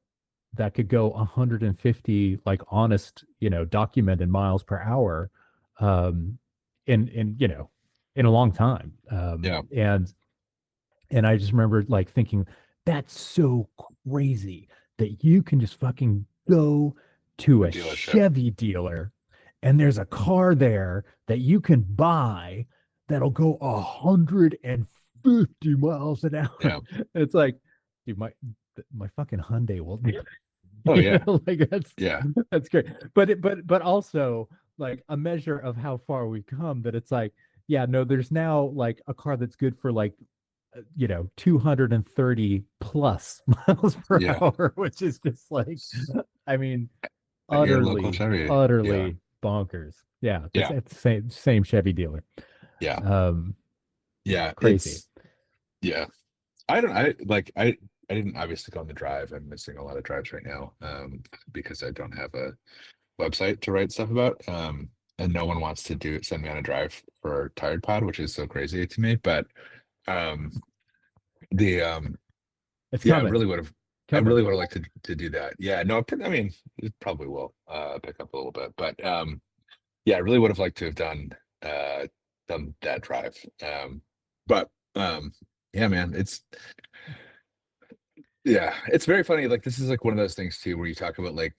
that could go 150 like honest, documented miles per hour in in a long time. yeah. And I just remember like thinking, that's so crazy that you can just fucking go to A a dealership. Chevy dealer and there's a car there that you can buy that'll go 150 miles an hour. Yeah. It's like, dude, my fucking Hyundai will do. Oh yeah. Like Yeah. that's great. But also like a measure of how far we've come that it's like, yeah, no, there's now like a car that's good for like 230 plus miles per Yeah. hour, which is just like, I mean, At your local utterly, Chevy. Yeah. utterly bonkers. Yeah, Yeah. it's the same Chevy dealer. Yeah. Um, yeah, Yeah. crazy. Yeah. I didn't obviously go on the drive. I'm missing a lot of drives right now, because I don't have a website to write stuff about. And no one wants to send me on a drive for Tired Pod, which is so crazy to me. But um the It's yeah, coming, I coming. really would have liked to do that. Yeah, no, I mean it probably will pick up a little bit. But yeah, I really would have liked to have done that drive. But yeah, man, Yeah, it's very funny. Like this is like one of those things too, where you talk about like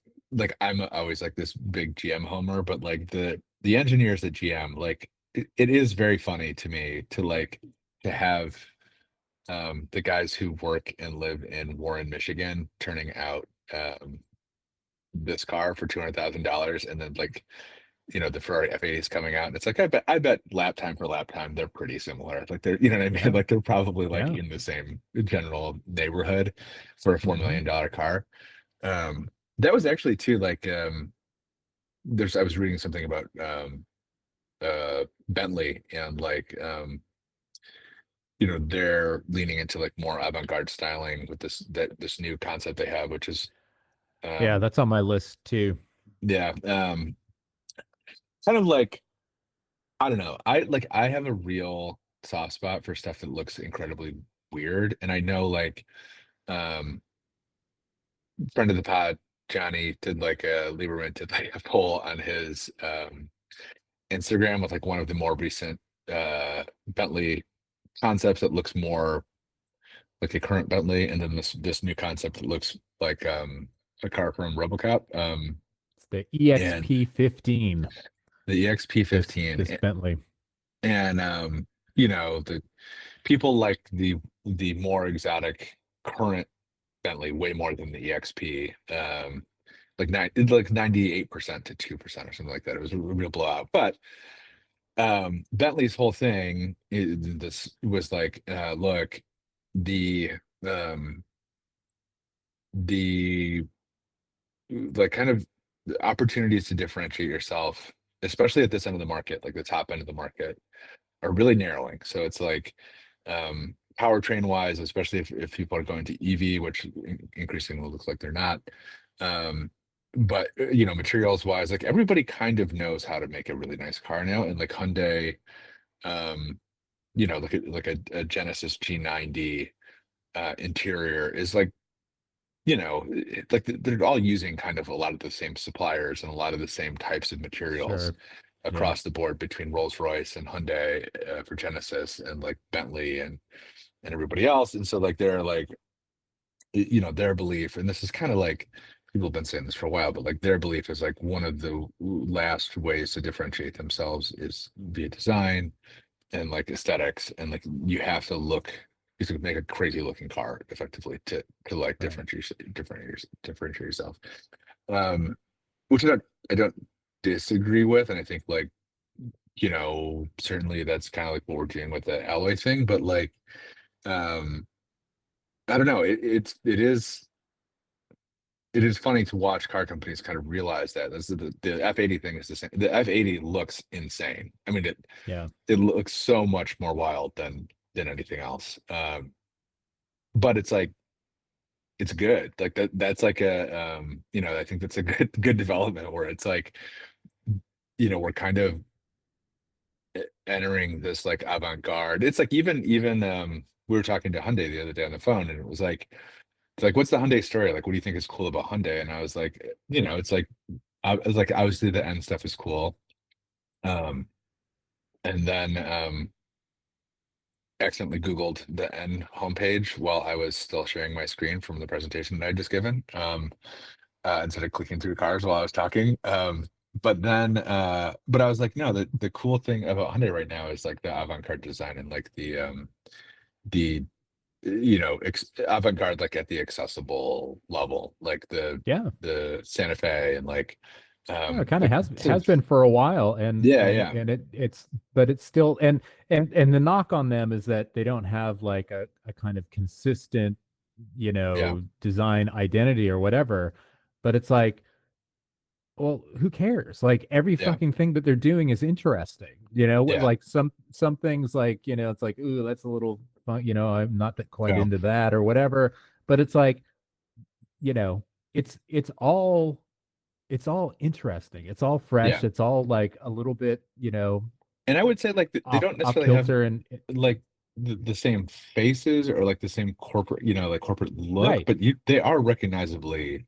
I'm always like this big GM homer, but like the engineers at GM, like it is very funny to me to like to have the guys who work and live in Warren, Michigan, turning out this car for $200,000, and then like the Ferrari F80 is coming out, and it's like I bet lap time for lap time they're pretty similar. Like they're what I mean. Yeah. Like they're probably like Yeah. in the same general neighborhood for a $4 million car. That was actually too like I was reading something about Bentley and like they're leaning into like more avant-garde styling with this new concept they have, which is Yeah, that's on my list too. yeah kind of like I don't know. I have a real soft spot for stuff that looks incredibly weird. And I know like um friend of the pod, Johnny, did like a Lieberman did like a poll on his Instagram with like one of the more recent Bentley concepts that looks more like a current Bentley, and then this new concept that looks like a car from RoboCop. It's the And EXP15, the EXP this 15 this Bentley. and the people like the more exotic current Bentley way more than the EXP. Like 98% to 2% or something like that. It was a real blowout. But Bentley's whole thing this was like, look, the um the like kind of the opportunities to differentiate yourself, especially at this end of the market, like the top end of the market, are really narrowing. So it's like powertrain wise, especially if people are going to EV, which increasingly looks like they're not. But materials wise, like everybody kind of knows how to make a really nice car now. And like Hyundai, look at like a Genesis G90 interior is like, like they're all using kind of a lot of the same suppliers and a lot of the same types of materials Sure. Yeah. across the board between Rolls-Royce and Hyundai for Genesis and like Bentley and everybody else. And so like they're like, their belief, and this is kind of like people have been saying this for a while, but like their belief is like one of the last ways to differentiate themselves is via design and like aesthetics, and like you have to make a crazy looking car effectively to like Right. differentiate yourself. Um, which I don't disagree with, and I think like certainly that's kind of like what we're doing with the alloy thing, but like um I don't know, it is funny to watch car companies kind of realize that the F80 thing is the same. The F80 looks insane. I mean, Yeah. it looks so much more wild than anything else. But it's like it's good. Like that's like a I think that's a good development where it's like we're kind of entering this like avant-garde. It's like even we were talking to Hyundai the other day on the phone, and it was like it's like, what's the Hyundai story? Like, what do you think is cool about Hyundai? And I was like, it's like I was like, obviously the end stuff is cool. Um, and then accidentally Googled the N homepage while I was still sharing my screen from the presentation that I'd just given. Instead of clicking through cars while I was talking. But I was like, no, the cool thing about Hyundai right now is like the avant-garde design and like the avant-garde like at the accessible level, like the Yeah. the Santa Fe and like Yeah, it kind of like has been for a while, and yeah, and yeah, and it's but it's still, and the knock on them is that they don't have like a kind of consistent, yeah, design identity or whatever. But it's like, well, who cares? Like every yeah, fucking thing that they're doing is interesting. yeah, Like some things, like, it's like, ooh, that's a little fun, I'm not that quite yeah, into that or whatever. But it's like, you know, it's it's all it's all interesting. It's all fresh. yeah. It's all like a little bit, And I would say like they don't off necessarily have kilter and like the same faces or like the same corporate, like corporate look, right. but they are recognizably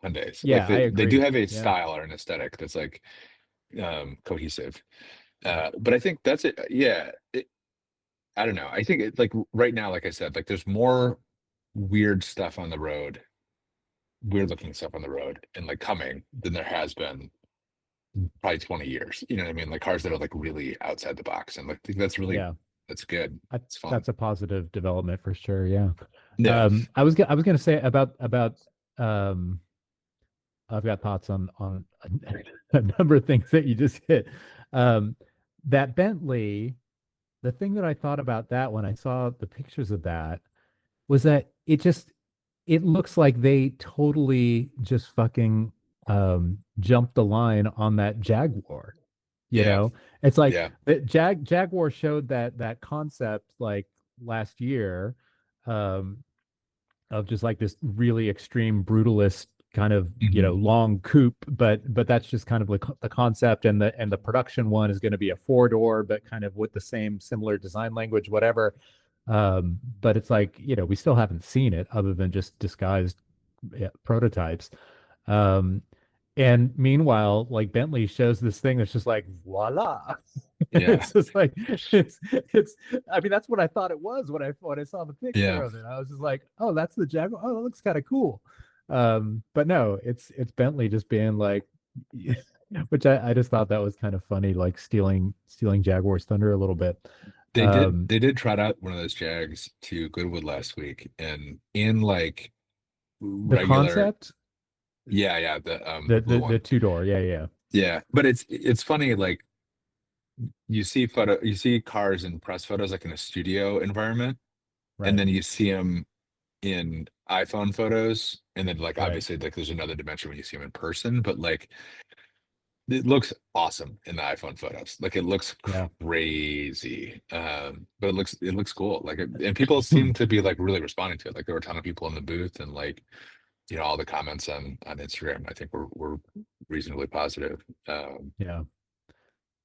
Hyundais. Like Yeah, I they do agree. have a Yeah. style or an aesthetic that's like cohesive. Yeah. But I think that's it. Yeah. I don't know. I think like right now, like I said, like there's more weird stuff on the road, weird looking stuff on the road, and like coming than there has been probably 20 years. You know what I mean? Like cars that are like really outside the box, and like I think Yeah, that's good. It's fun. that's a positive development for sure. Yeah. Yeah, I was gonna say about um I've got thoughts on a number of things that you just hit. Um, that Bentley, the thing that I thought about that when I saw the pictures of that was that it looks like they totally just fucking jumped the line on that Jaguar. You yeah, know, it's like yeah. the Jaguar showed that concept like last year, um, of just like this really extreme brutalist kind of Hmm. long coupe, but that's just kind of like the concept, and the production one is going to be a four door, but kind of with the same similar design language, whatever. But it's like we still haven't seen it other than just disguised, yeah, prototypes. Um, and meanwhile, like Bentley shows this thing that's just like voila. Yeah, It's just like it's I mean that's what I thought it was when I saw the picture yeah. of it. I was just like, oh, that's the Jaguar. Oh, that looks kind of cool. But no, it's Bentley just being like which I just thought that was kind of funny, like stealing Jaguar's thunder a little bit. Um, They did trot out one of those Jags to Goodwood last week, and in like the regular, concept, yeah, the blue the one. two door, yeah, yeah, Yeah, but it's funny, like you see cars in press photos like in a studio environment, and right, then you see them in iPhone photos, and then like right, obviously like there's another dimension when you see them in person, but like it looks awesome in the iPhone photos. Like it looks yeah. crazy. But it looks cool. And people seem to be like really responding to it. Like there were a ton of people in the booth, and like, all the comments on Instagram, I think were reasonably positive. Yeah,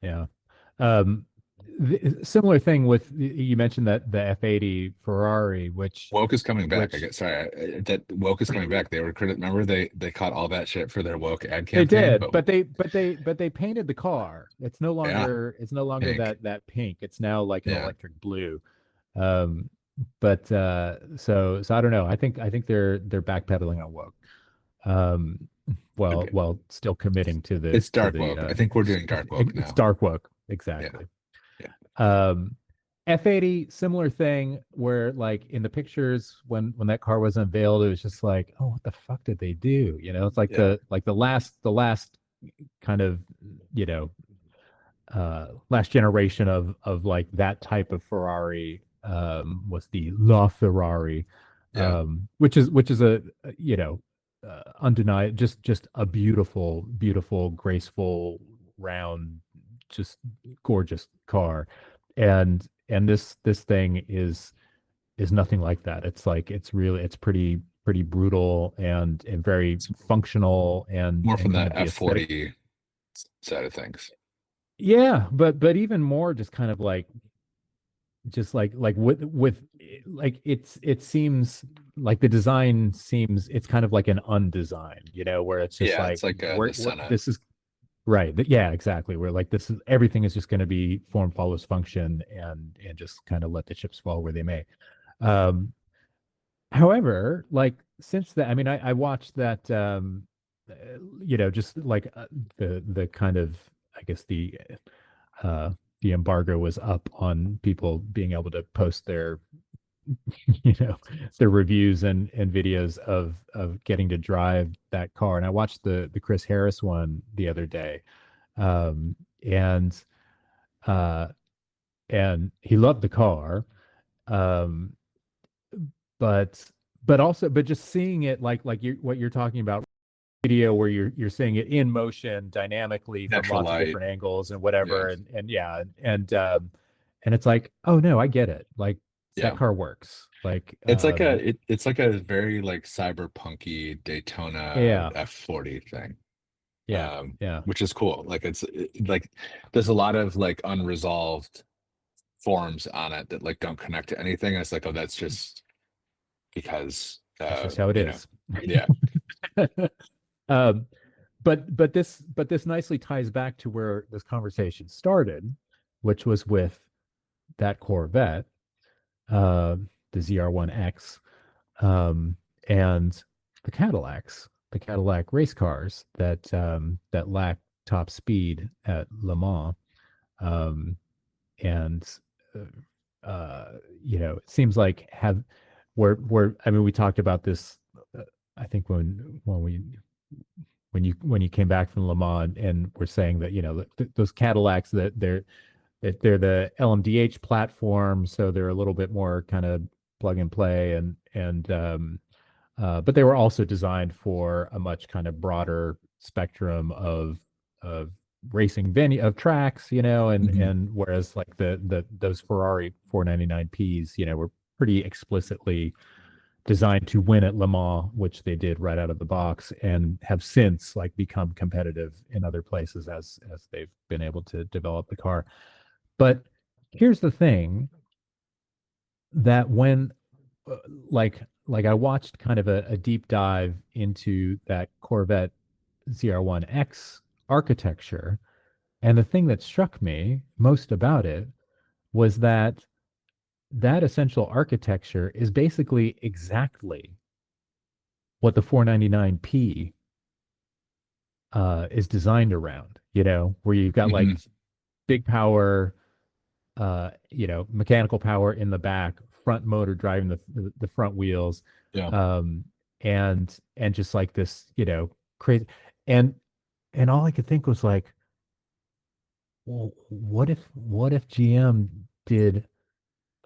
yeah. Um, Similar thing with you mentioned that the F80 Ferrari, Woke is coming back. I which guess sorry, that Woke is coming back. They were remember they caught all that shit for their Woke ad they campaign, did, but but they painted the car. yeah, It's no longer pink. that pink. It's now like an Yeah. electric blue. Um, but so I don't know. I think they're backpedaling on woke. Um, Okay. while still committing to It's to dark the woke. I think we're doing dark woke it's now. dark woke Yeah. exactly. Yeah. Um, F80, similar thing where like in the pictures when that car was unveiled, it was just like, oh, what the fuck did they do? It's like Yeah. the last kind of, you know, last generation of like that type of Ferrari was the La Ferrari, Yeah. which is undeniable, just a beautiful, graceful, round, just gorgeous car, and this thing is nothing like that. It's like it's pretty brutal and very It's functional more and from kind the of the aesthetic. F40 side of things. Yeah, but even more just kind of like just like with like it seems like the design seems it's kind of like an undesign, where it's just Yeah, like it's like the we're Senna. this is right. Yeah, exactly. Where like this is everything is just going to be form follows function and just kind of let the chips fall where they may. Um, However, like since that, I mean, I watched that, uh, just like the kind of, I guess uh, the embargo was up on people being able to post their, you know, their reviews and videos of getting to drive that car. And I watched the Chris Harris one the other day, um, and uh, and he loved the car. Um, but but just seeing it like you what you're talking about video where you're seeing it in motion dynamically from Natural lots of light. different angles and Yeah. whatever and yeah and it's like, oh no, I get it, like that Yeah. car works like It's like a very like cyberpunky Daytona yeah, F40 thing. yeah, yeah, Which is cool. Like there's a lot of like unresolved forms on it that like don't connect to anything. And it's like, oh, that's just because that's just how it is. yeah. um but this nicely ties back to where this conversation started, which was with that Corvette, uh, the ZR1X. and the Cadillac race cars that lack top speed at Le Mans. Um, and it seems like have we're I mean, we talked about this. I think when you came back from Le Mans, and we're saying that those Cadillacs, that they're the LMDH platform, so they're a little bit more kind of plug and play, but they were also designed for a much kind of broader spectrum of racing venue of tracks, and whereas like those Ferrari 499Ps, were pretty explicitly designed to win at Le Mans, which they did right out of the box, and have since like become competitive in other places as they've been able to develop the car. But here's the thing, that when uh, like I watched kind of a deep dive into that Corvette ZR1X architecture, and the thing that struck me most about it was that essential architecture is basically exactly what the 499P is designed around, where you've got like big power, mechanical power in the back, front motor driving the front wheels, Yeah. And just like this, crazy, and all I could think was like, well, what if GM did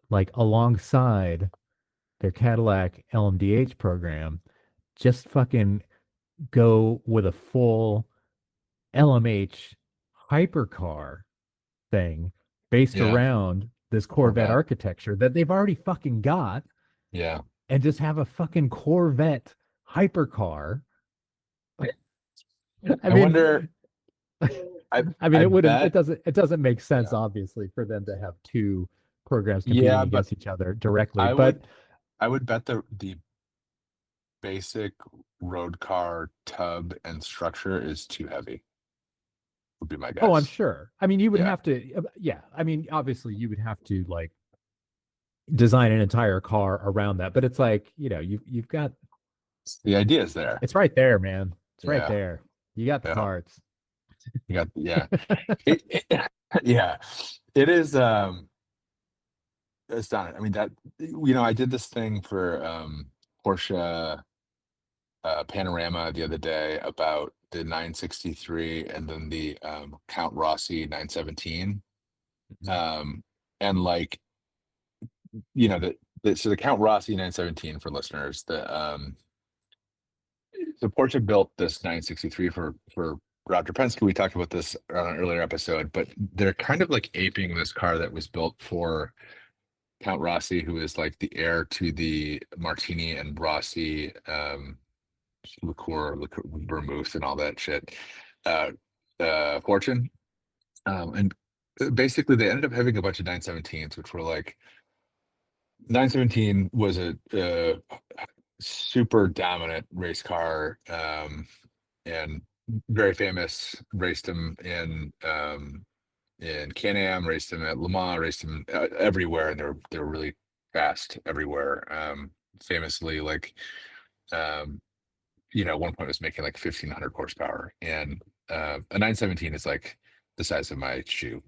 like alongside their Cadillac LMDH program, just fucking go with a full LMH hypercar thing based Yeah. around this Corvette architecture that they've already fucking got, Yeah. and just have a fucking Corvette hypercar. I mean, wonder. I mean, it doesn't make sense, Yeah. obviously, for them to have two programs competing Yeah, but against each other directly. I But would bet the basic road car tub and structure is too heavy, would be my oh, I'm guess. sure. I mean, you would Yeah. have to, yeah. I mean, obviously, you would have to like design an entire car around that. But it's like, you've got, The idea is there. it's right there, man. It's right Yeah. there. You got the Yeah. parts. You got, yeah. Yeah. It is astonishing. I mean, that, I did this thing for Porsche Panorama the other day about the 963 and then the Count Rossi 917. And like, so the Count Rossi 917, for listeners, so Porsche built this 963 for Roger Penske. We talked about this on an earlier episode, but they're kind of like aping this car that was built for Count Rossi, who is like the heir to the Martini and Rossi liqueur, vermouth, and all that shit. Fortune, and basically they ended up having a bunch of 917s, which were like 917 was a super dominant race car, and very famous. Raced him in Can-Am, raced him at Le Mans, raced him everywhere, and they're really fast everywhere. Famously, like, at one point was making like 1,500 horsepower, and a 917 is like the size of my shoe.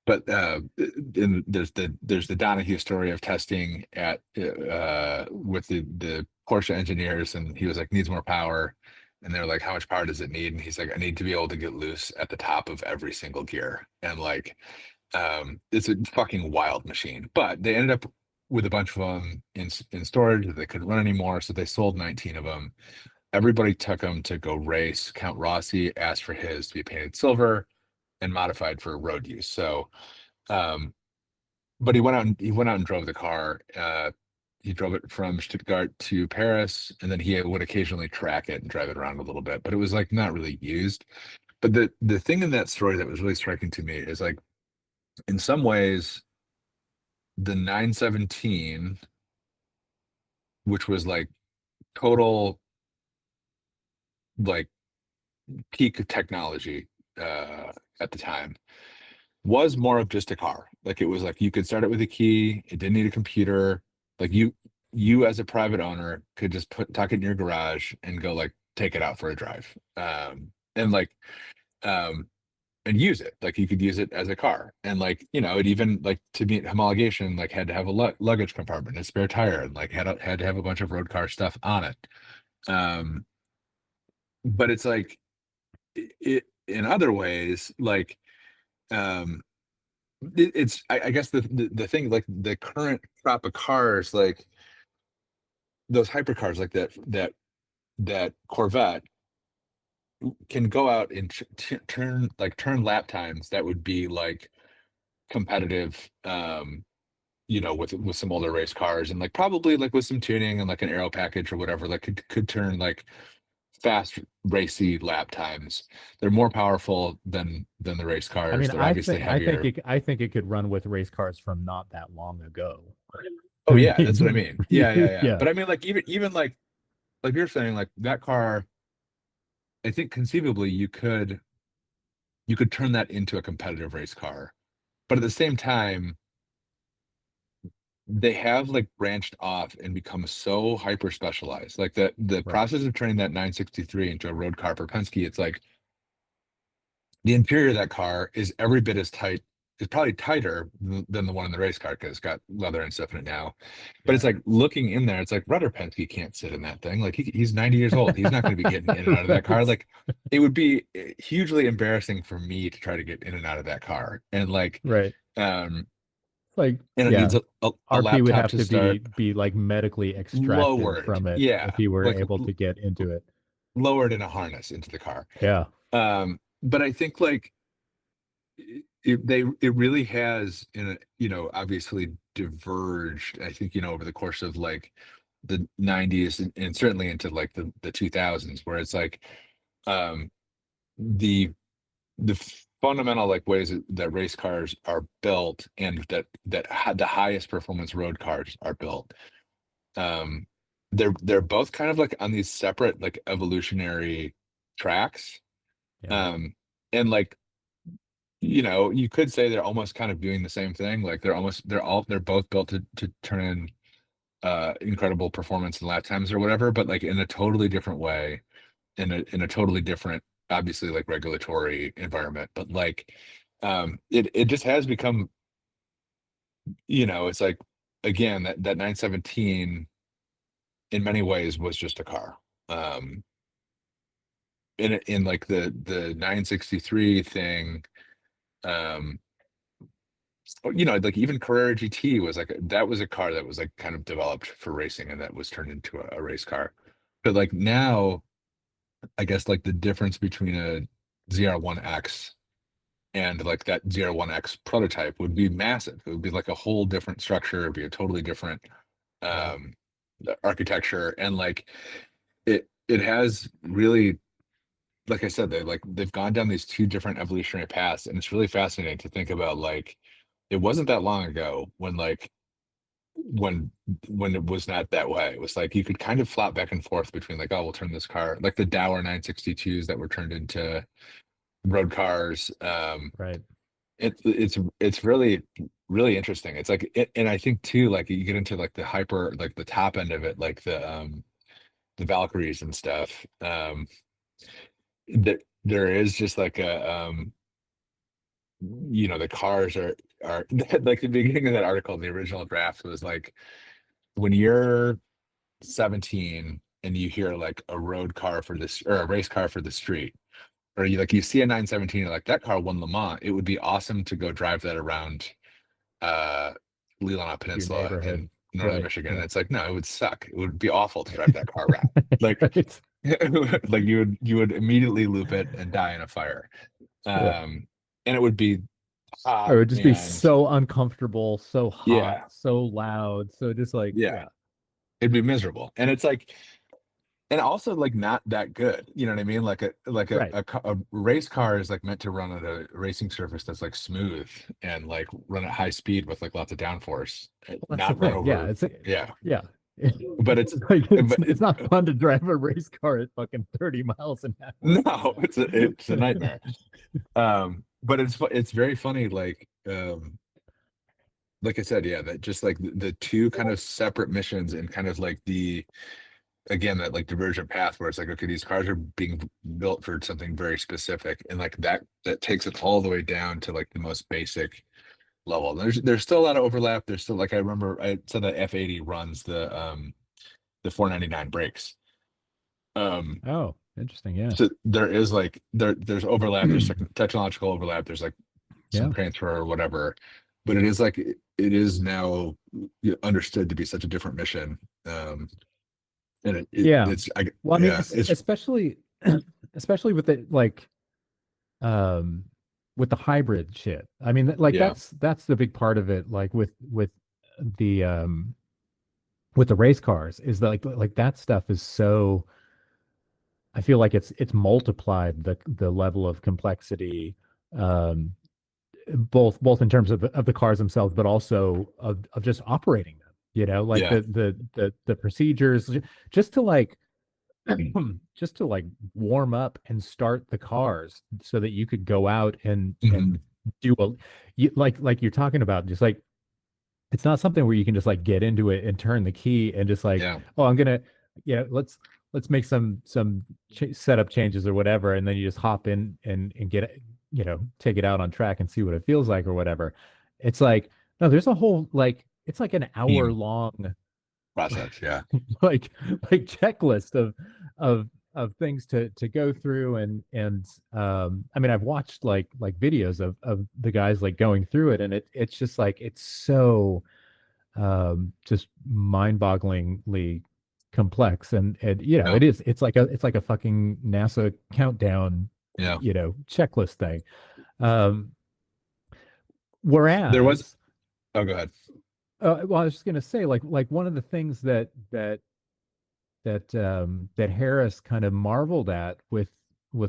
But there's the Donahue story of testing at with the Porsche engineers, and he was like, needs more power, and they're like, how much power does it need? And he's like, I need to be able to get loose at the top of every single gear, and like, it's a fucking wild machine. But they ended up with a bunch of them in storage that they couldn't run anymore, so they sold 19 of them. Everybody took them to go race. Count Rossi asked for his to be painted silver and modified for road use. So, but he went out and drove the car. He drove it from Stuttgart to Paris, and then he would occasionally track it and drive it around a little bit, but it was like not really used. But the thing in that story that was really striking to me is like, in some ways, the 917, which was like total like peak technology at the time, was more of just a car. Like, it was like you could start it with a key. It didn't need a computer. Like, you as a private owner could just tuck it in your garage and go like take it out for a drive, and like um and use it. Like you could use it as a car, and like it even like to meet homologation like had to have a luggage compartment, a spare tire, and like had to have a bunch of road car stuff on it. um but it's like it in other ways like um it's I guess the thing, like the current crop of cars, like those hypercars like that Corvette can go out and turn lap times that would be like competitive, with some older race cars, and like probably like with some tuning and like an aero package or whatever, like could turn like fast racy lap times. They're more powerful than the race I cars. mean, They're obviously heavier. I think it could run with race cars from not that long ago. Oh I yeah, that's what I mean, mean. Yeah. yeah, But I mean, like even like you're saying, like that car, I think conceivably you could turn that into a competitive race car. But at the same time, they have like branched off and become so hyper specialized. Like the right, process of turning that 963 into a road car for Penske, it's like the interior of that car is every bit as tight, is probably tighter than the one in the race car because it's got leather and stuff in it now. But yeah, it's like looking in there, it's like Rudder Penske can't sit in that thing. Like he's 90 years old. He's not going to be getting in and out of that car. Like it would be hugely embarrassing for me to try to get in and out of that car. And like, right. um, Like, and it yeah, needs a RP would laptop have to to start be like medically extracted lowered. from it if Yeah. he were Like able to get into it. lowered in a harness into the car. Yeah, But I think like it really has in a obviously diverged, I think, over the course of like the 90s, and certainly into like the 2000s, where it's like um the the fundamental like ways that race cars are built, and the highest performance road cars are built. um they're both kind of like on these separate like evolutionary tracks. yeah, um and like you could say they're almost kind of doing the same thing. Like they're both built to turn in incredible performance and lap times or whatever, but like in a totally different way, in a totally different, obviously like regulatory environment. But like it just has become, it's like again that 917 in many ways was just a car. Um in like the 963 thing, um like even Carrera GT was like that was a car that was like kind of developed for racing, and that was turned into a race car. But like now, I guess like the difference between a ZR1X and like that ZR1X prototype would be massive. It would be like a whole different structure. It'd be a totally different right. um architecture, and like it has really, like I said, they've gone down these two different evolutionary paths, and it's really fascinating to think about. Like it wasn't that long ago when like when it was not that way. It was like you could kind of flop back and forth between like, oh, we'll turn this car, like the Dower 962s that were turned into road cars. Right. It's really really interesting. It's like and I think too, like you get into like the hyper, like the top end of it, like the Valkyries and stuff. That there is just like the cars are like the beginning of that article, the original draft was like when you're 17 and you hear like a road car for this or a race car for the street, or you see a 917, you're like, that car won Le Mans. It would be awesome to go drive that around uh Leelanau Your Peninsula neighborhood. in northern Right. Michigan. And Yeah. it's like, no, it would suck. It would be awful to drive that car around. Like Right. like you would immediately loop it and die in a fire. Yeah. um and it would be Or it hot would just be and so uncomfortable, so hot, yeah, so loud, so just like, yeah, yeah, it'd be miserable. And it's like, and also like not that good, you know what I mean? Like right. a race car is like meant to run at a racing surface that's like smooth and like run at high speed with like lots of downforce, Well, that's the not run thing. Yeah, over. it's Yeah, yeah. but it's Like but it's not fun to drive a race car at fucking 30 miles an hour. no, it's a nightmare. But it's very funny, like like I said, yeah, that just like the two kind of separate missions and kind of like the again that like divergent path where it's like, okay, these cars are being built for something very specific, and like that takes it all the way down to like the most basic level. There's still a lot of overlap. There's still like I remember I said that F80 runs the 499 brakes. Um Oh, interesting. Yeah. so there is like there's overlap, there's technological overlap, there's like some Yeah. transfer or whatever, but it is like it is now understood to be such a different mission. And Yeah. it's I Well, I mean, yeah, it's especially especially with it like um with the hybrid shit. I mean, like yeah, that's the big part of it, like the with the race cars is that like that stuff is so I feel like it's multiplied the level of complexity um both in terms of the cars themselves, but also of just operating them. You know, like yeah, the procedures just to like just to like warm up and start the cars so that you could go out and mhm, do a like you're talking about just like it's not something where you can just like get into it and turn the key and just like yeah, oh I'm gonna let's make some setup changes or whatever and then you just hop in and get it take it out on track and see what it feels like or whatever. It's like no there's a whole like it's like an hour team long process. Yeah, like like checklist of of things to go through and I mean I've watched like videos of the guys like going through it and it's just like it's so just mind-bogglingly complex and yeah, it's like a fucking NASA countdown yeah. checklist thing um There was whereas oh, go ahead. well I was just gonna say like one of the things that Harris kind of marveled at with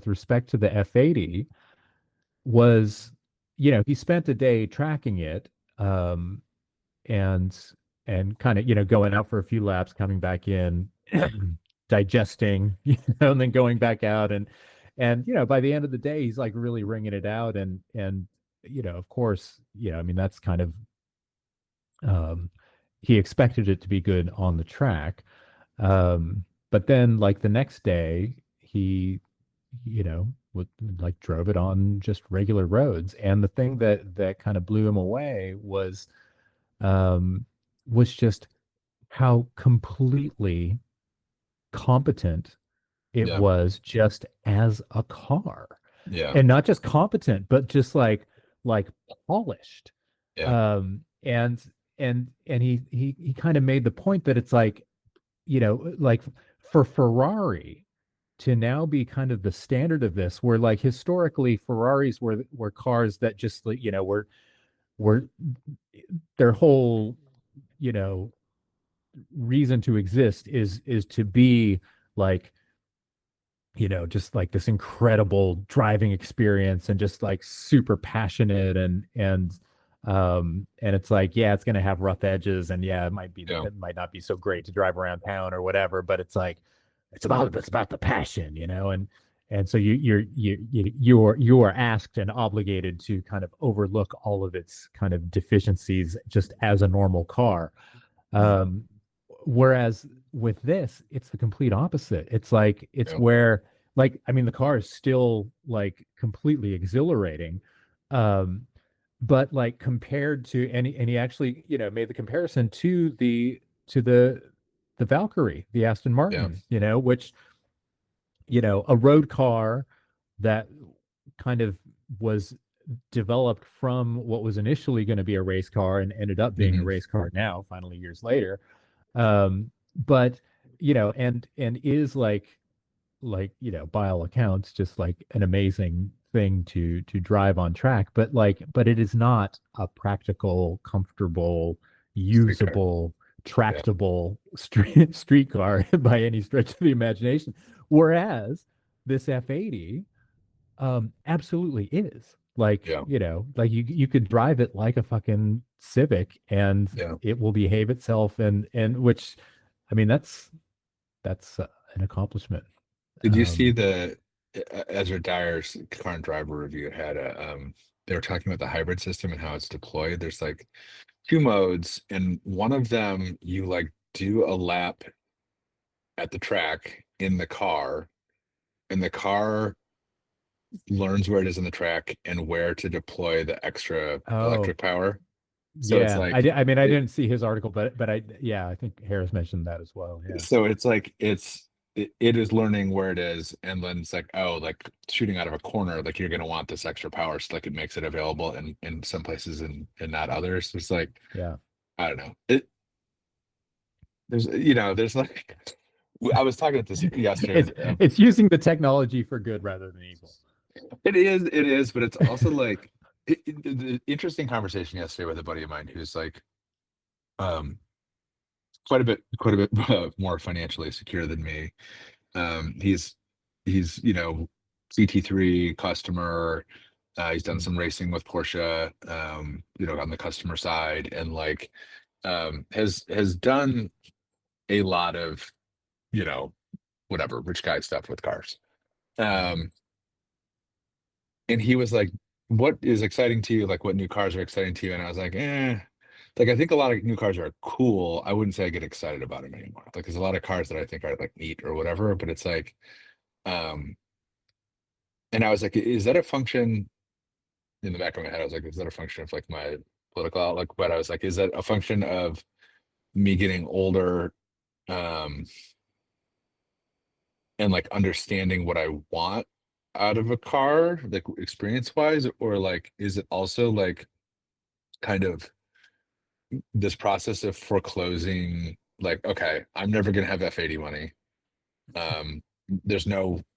respect to the F80 was, he spent a day tracking it, um, and kind of, going out for a few laps, coming back in, digesting, and then going back out and by the end of the day, he's like really wringing it out and of course, I mean that's kind of um he expected it to be good on the track. But then like the next day, he, would like drove it on just regular roads. And the thing that kind of blew him away um was just how completely competent it Yeah, was just as a car. yeah, And not just competent, but just like polished. yeah, And he kind of made the point that it's like like for Ferrari to now be kind of the standard of this, where like historically Ferraris were cars that just like, were their whole, you know, reason to exist is to be like, just like this incredible driving experience and just like super passionate and it's like, yeah, it's gonna have rough edges and yeah, yeah, it might not be so great to drive around town or whatever, but it's like it's about the passion, and so you are asked and obligated to kind of overlook all of its kind of deficiencies just as a normal car. Um, Whereas with this, it's the complete opposite. It's like it's yeah, where like I mean the car is still like completely exhilarating. Um, but like compared to and he actually, made the comparison to the Valkyrie, the Aston yeah, Martin, which, a road car that kind of was developed from what was initially going to be a race car and ended up being a hmm, race car now, finally years later. But and is like by all accounts just like an amazing thing to drive on track, but it is not a practical, comfortable, streetcar. usable, Yeah, tractable streetcar by any stretch of the imagination. Whereas this F80 absolutely is. Like, yeah, like you could drive it like a fucking Civic and yeah. it will behave itself and which I mean that's an accomplishment. Did you see Um the Ezra Dyer's car and driver review had a they were talking about the hybrid system and how it's deployed. There's like two modes, and one of them you like do a lap at the track in the car, and the car learns where it is in the track and where to deploy the extra Oh, electric power. So it's yeah. like I mean, I it, didn't see his article, but yeah, I think Harris mentioned that as well. Yeah. so it's like it is learning where it is, and then it's like, oh, like shooting out of a corner, like you're gonna want this extra power, so like it makes it available in some places and not others. It's like, Yeah. I don't know. There's like I was talking about this yesterday It's with it's using the technology for good rather than evil. it is, but it's also like the interesting conversation yesterday with a buddy of mine who's like um quite a bit more financially secure than me. He's CT3 customer. He's done Mm. some racing with Porsche, on the customer side, and like has done a lot of, you know, whatever rich guy stuff with cars. Mhm. Um, and he was like, "What is exciting to you? Like, what new cars are exciting to you?" And I was like, "Eh." Like, I think a lot of new cars are cool. I wouldn't say I get excited about them anymore. Like, there's a lot of cars that I think are like neat or whatever, but it's like, um, and I was like, is that a function in the back of my head? I was like, is that a function of like my political outlook? But I was like, is that a function of me getting older, um, and like understanding what I want out of a car, like experience wise, or like, is it also like kind of this process of foreclosing, like, okay, I'm never gonna have F80 money. Um,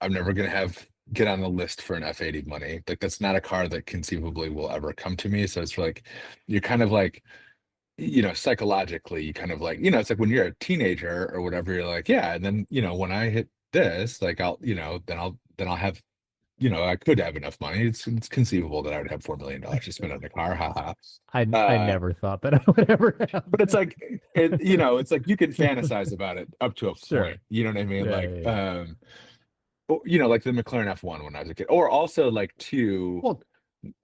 I'm never gonna get on the list for an F80 money. Like that's not a car that conceivably will ever come to me. So it's like you're kind of like, psychologically, you kind of like, it's like when you're a teenager or whatever, you're like, yeah, and then when I hit this, like then I'll have, I could have enough money. It's conceivable that I would have $4 million to spend on a car. Haha. I Uh, never thought that I would ever have but it's that. like it's like you can fantasize about it up to a Sure. point. You know what I mean? Yeah, Like, yeah, yeah. like the McLaren F1 when I was a kid, or also like two. Well,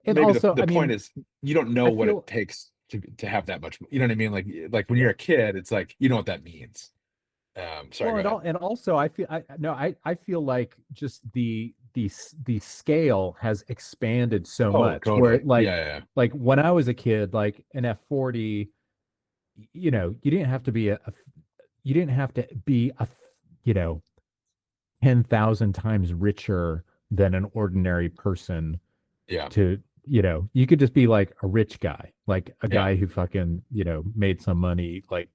and Maybe the also, the I point mean, is you don't know I what it feel takes to have that much. You know what I mean? Like when you're yeah. a kid, it's like you know what that means. Sorry, Well, go ahead. and also I feel I no I feel like just the scale has expanded so Oh, much where totally. Yeah, yeah, like when I was a kid, like an F40, you didn't have to be you didn't have to be 10,000 times richer than an ordinary person yeah, to, you could just be like a rich guy, like a yeah. guy who fucking, made some money, like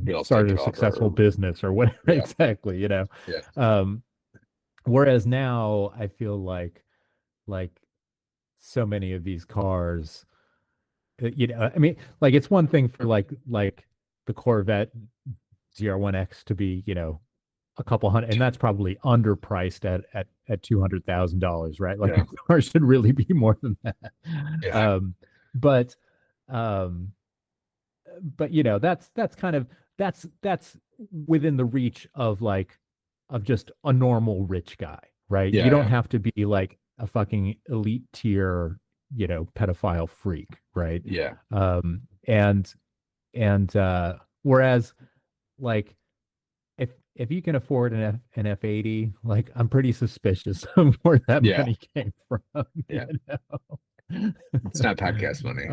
Real estate started a developer. successful business or whatever. Yeah, Exactly. yeah, Um, Whereas now I feel like so many of these cars, I mean, like it's one thing for like the Corvette ZR1X to be, a couple hundred, and that's probably underpriced at $200,000, right? Like yeah, the car should really be more than that. yeah, Um, but um, but that's kind of that's within the reach of of just a normal rich guy, right? You don't yeah, have to be like a fucking elite tier, pedophile freak, right? yeah, Um, and whereas like if you can afford an F80, like I'm pretty suspicious of where that yeah, money came from, yeah. know. It's not podcast money.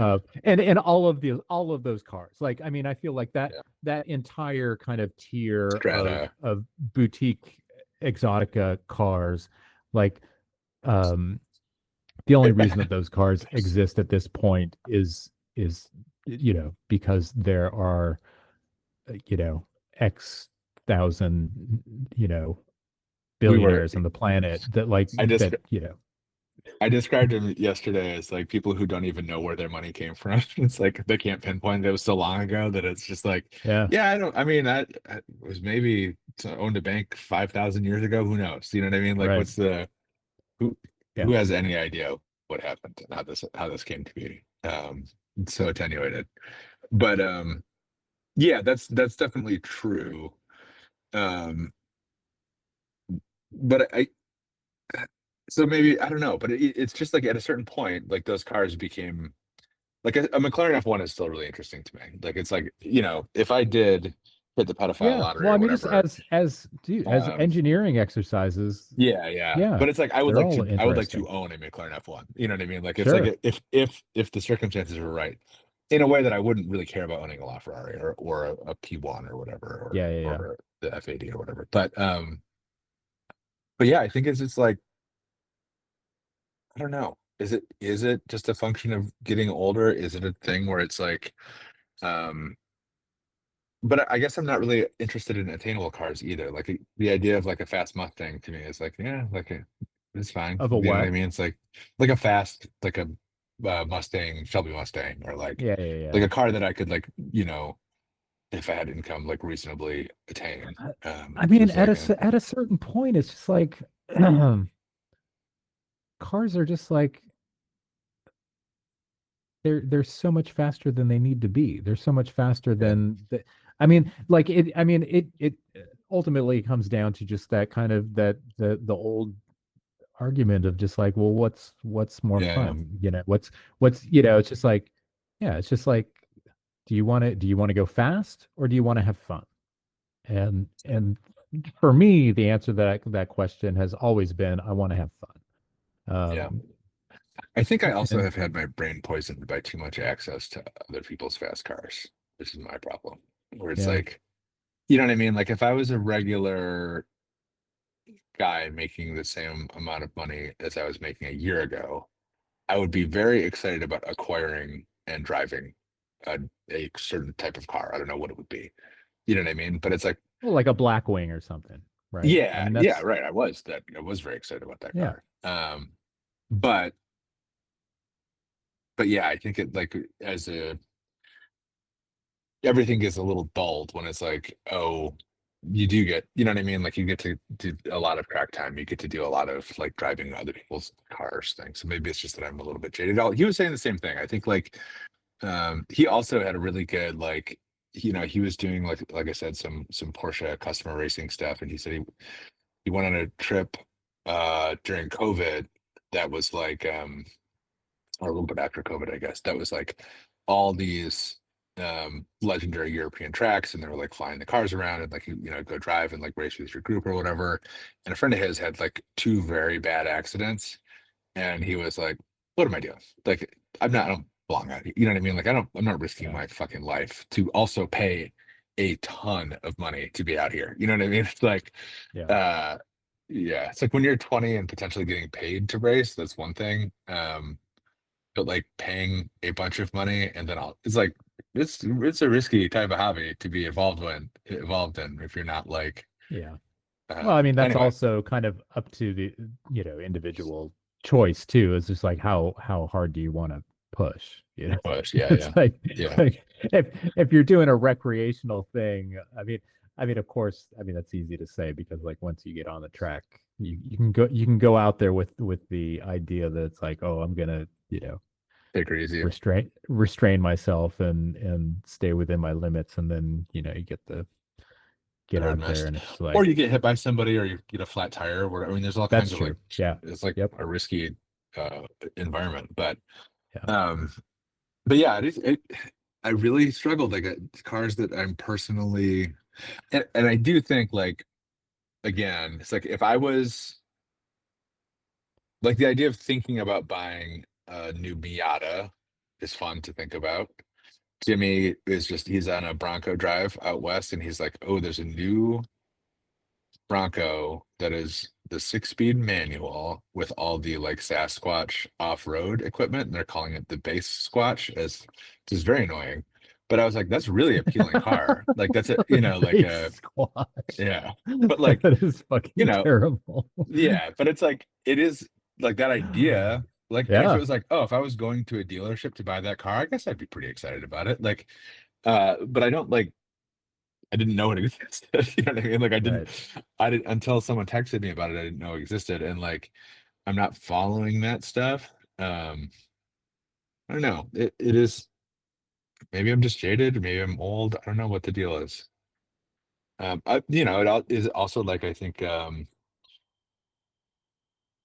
And all of those cars, like I mean, I feel like Yeah, that entire kind of tier strata. of boutique exotica cars, like um, the only reason that those cars exist at this point is because there are X thousand you know We were. billionaires on the planet that like I just that I described them yesterday as like people who don't even know where their money came from. It's like they can't pinpoint it. It was so long ago that it's just like, yeah, yeah, I don't. I mean, I was maybe owned a bank 5,000 years ago. Who knows? You know what I mean? Like, right, what's the who yeah. who has any idea what happened and how this came to be? It's so attenuated. But yeah, that's definitely true. Um, but I so maybe I don't know, but it's just like at a certain point, like those cars became like a McLaren F1 is still really interesting to me. Like it's like, you know, if I did hit the pedophile Yeah. lottery Well, or I mean, just whatever, as um, engineering exercises, yeah, yeah. yeah, But it's like they're all I would like to interesting. own a McLaren F1. You know what I mean? Like it's Sure. like if the circumstances were right, in a way that I wouldn't really care about owning a LaFerrari or a P1 or whatever Yeah, yeah, yeah. or the F80 or whatever. But yeah, I think it's just like I don't know. Is it just a function of getting older? Is it a thing where it's like um but I guess I'm not really interested in attainable cars either. Like the idea of like a fast Mustang to me is like, yeah, it's fine. Of a You know what I what? mean? It's like a fast, like a Mustang, Shelby Mustang, or Yeah, yeah, like yeah. a car that I could like, you know, if I had income, like reasonably attain. I, I mean, Is like a at a certain point, it's just like cars are just like they're so much faster than they need to be. They're so much faster yeah, than the, I mean, like it. I mean, it ultimately comes down to just that kind of that the old argument of just like, well, what's more yeah, yeah. fun? You know, what's you know, it's just like, yeah, it's just like, do you want to go fast or do you want to have fun? And for me, the answer to that question has always been, I want to have fun. Yeah. I think I also And have had my brain poisoned by too much access to other people's fast cars. This is my problem. Where it's yeah, like, you know what I mean? Like if I was a regular guy making the same amount of money as I was making a year ago, I would be very excited about acquiring and driving a, a certain type of car. I don't know what it would be. You know what I mean? But it's like, well, like a Blackwing or something, right? I yeah, mean, yeah, that's right. I was very excited about that yeah, car. But but yeah, I think it like as a everything gets a little dulled when it's like, oh, you do get, you know what I mean? Like you get to do a lot of track time. You get to do a lot of like driving other people's cars things. So maybe it's just that I'm a little bit jaded. He was saying the same thing. I think like he also had a really good like you know he was doing like I said some Porsche customer racing stuff, and he said he went on a trip during COVID that was like or a little bit after COVID, I guess, that was like all these legendary European tracks, and they were like flying the cars around and like you know go drive and like race with your group or whatever. And a friend of his had like two very bad accidents, and he was like, "What am I doing? Like, I don't belong out here. You know what I mean? Like, I'm not risking yeah, my fucking life to also pay a ton of money to be out here. You know what I mean? It's like, yeah, uh, yeah, it's like when you're 20 and potentially getting paid to race, that's one thing. But like paying a bunch of money and then it's like it's a risky type of hobby to be involved in if you're not like yeah. Well, I mean, that's anyway, also kind of up to the, you know, individual choice too. It's just like how hard do you want to push? You know, push, yeah, it's yeah, yeah, like if you're doing a recreational thing, I mean, of course, I mean that's easy to say because like once you get on the track, you can go out there with the idea that it's like, oh, I'm gonna, you know, take it easy. restrain myself and stay within my limits, and then you know you get Hard out there missed. and it's just Or like you get hit by somebody or you get a flat tire or I mean there's all that's kinds of like true. Yeah. it's like Yep. a risky uh environment. Yeah. Um but yeah, I really struggled like cars that I'm personally and I do think like again, it's like if I was like the idea of thinking about buying a new Miata is fun to think about. Jimmy is just he's on a Bronco drive out west and he's like, "Oh, there's a new Bronco that is the 6-speed manual with all the like Sasquatch off-road equipment, and they're calling it the base Squatch as which is very annoying." But I was like, that's really appealing car. Like that's a you know, like Base a squash. yeah. But like, That is you fucking know, terrible. yeah, but it's like it is like that idea. Like if it Yeah, was like, oh, if I was going to a dealership to buy that car, I guess I'd be pretty excited about it. Like, but I don't like I didn't know it existed. You know what I mean? Like right. I didn't until someone texted me about it, I didn't know it existed. And like I'm not following that stuff. I don't know. It is maybe I'm just jaded, maybe I'm old. I don't know what the deal is. You know, is also like I think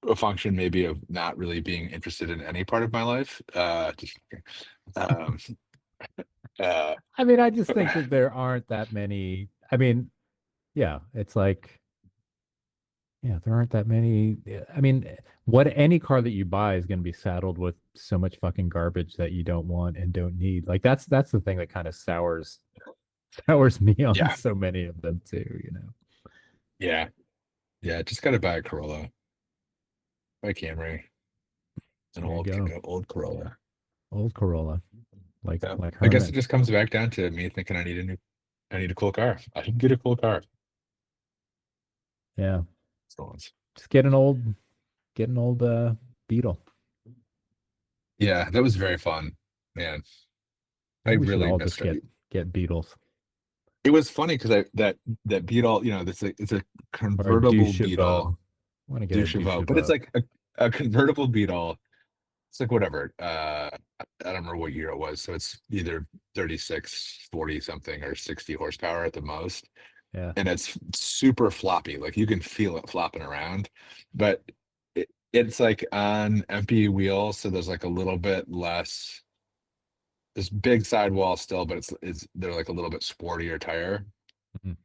a function maybe of not really being interested in any part of my life. Just um, uh, I mean, I just think that there aren't that many. I mean, yeah, it's like, yeah, there aren't that many. I mean, what any car that you buy is going to be saddled with so much fucking garbage that you don't want and don't need. Like that's the thing that kind of sours me on yeah, so many of them too, you know. yeah, yeah. Just gotta buy a Corolla, buy a Camry, an There you go. old Corolla. Old Corolla, Yeah. like I guess it Herman. just comes back down to me thinking I need a cool car. I should get a cool car. Yeah. So Just get an old Beetle. yeah, that was very fun, man. I Maybe we should really all missed just it. get Beetles It was funny because that Beetle, it's a or a convertible Beetle, Chevaux. I want to get a Chevaux, but it's Chevaux. like a convertible Beetle. It's like whatever. I don't remember what year it was. So it's either 36, 40 something or 60 horsepower at the most. Yeah. And it's super floppy. Like you can feel it flopping around, but it's like on empty wheels. So there's like a little bit less, this big sidewall still, but they're like a little bit sportier tire. Mhm.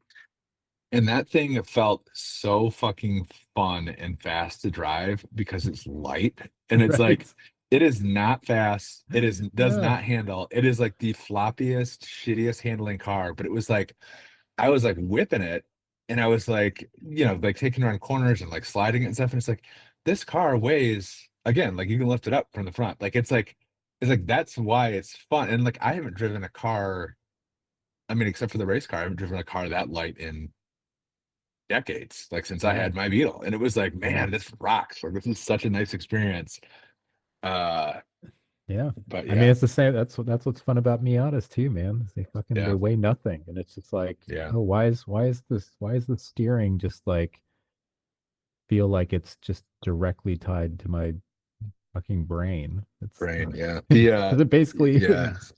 And that thing felt so fucking fun and fast to drive because it's light. And it's like, Right. it is not fast. Does Yeah. not handle. It is like the floppiest, shittiest handling car. But it was like, I was like whipping it and I was like, like taking around corners and like sliding it and stuff. And it's like, this car weighs, again, like you can lift it up from the front. Like it's like that's why it's fun. And like I haven't driven a car, I mean, except for the race car, I haven't driven a car that light in decades, like since I Yeah. had my Beetle. And it was like, Yeah. man, this rocks. Like this is such a nice experience. Uh Yeah. but I mean, yeah, it's the same. That's what's fun about Miatas too, man. Is they yeah, weigh nothing, and it's just like, yeah. oh, why is the steering just like feel like it's just directly tied to my fucking brain? It's Brain, yeah. because it basically Yeah. is.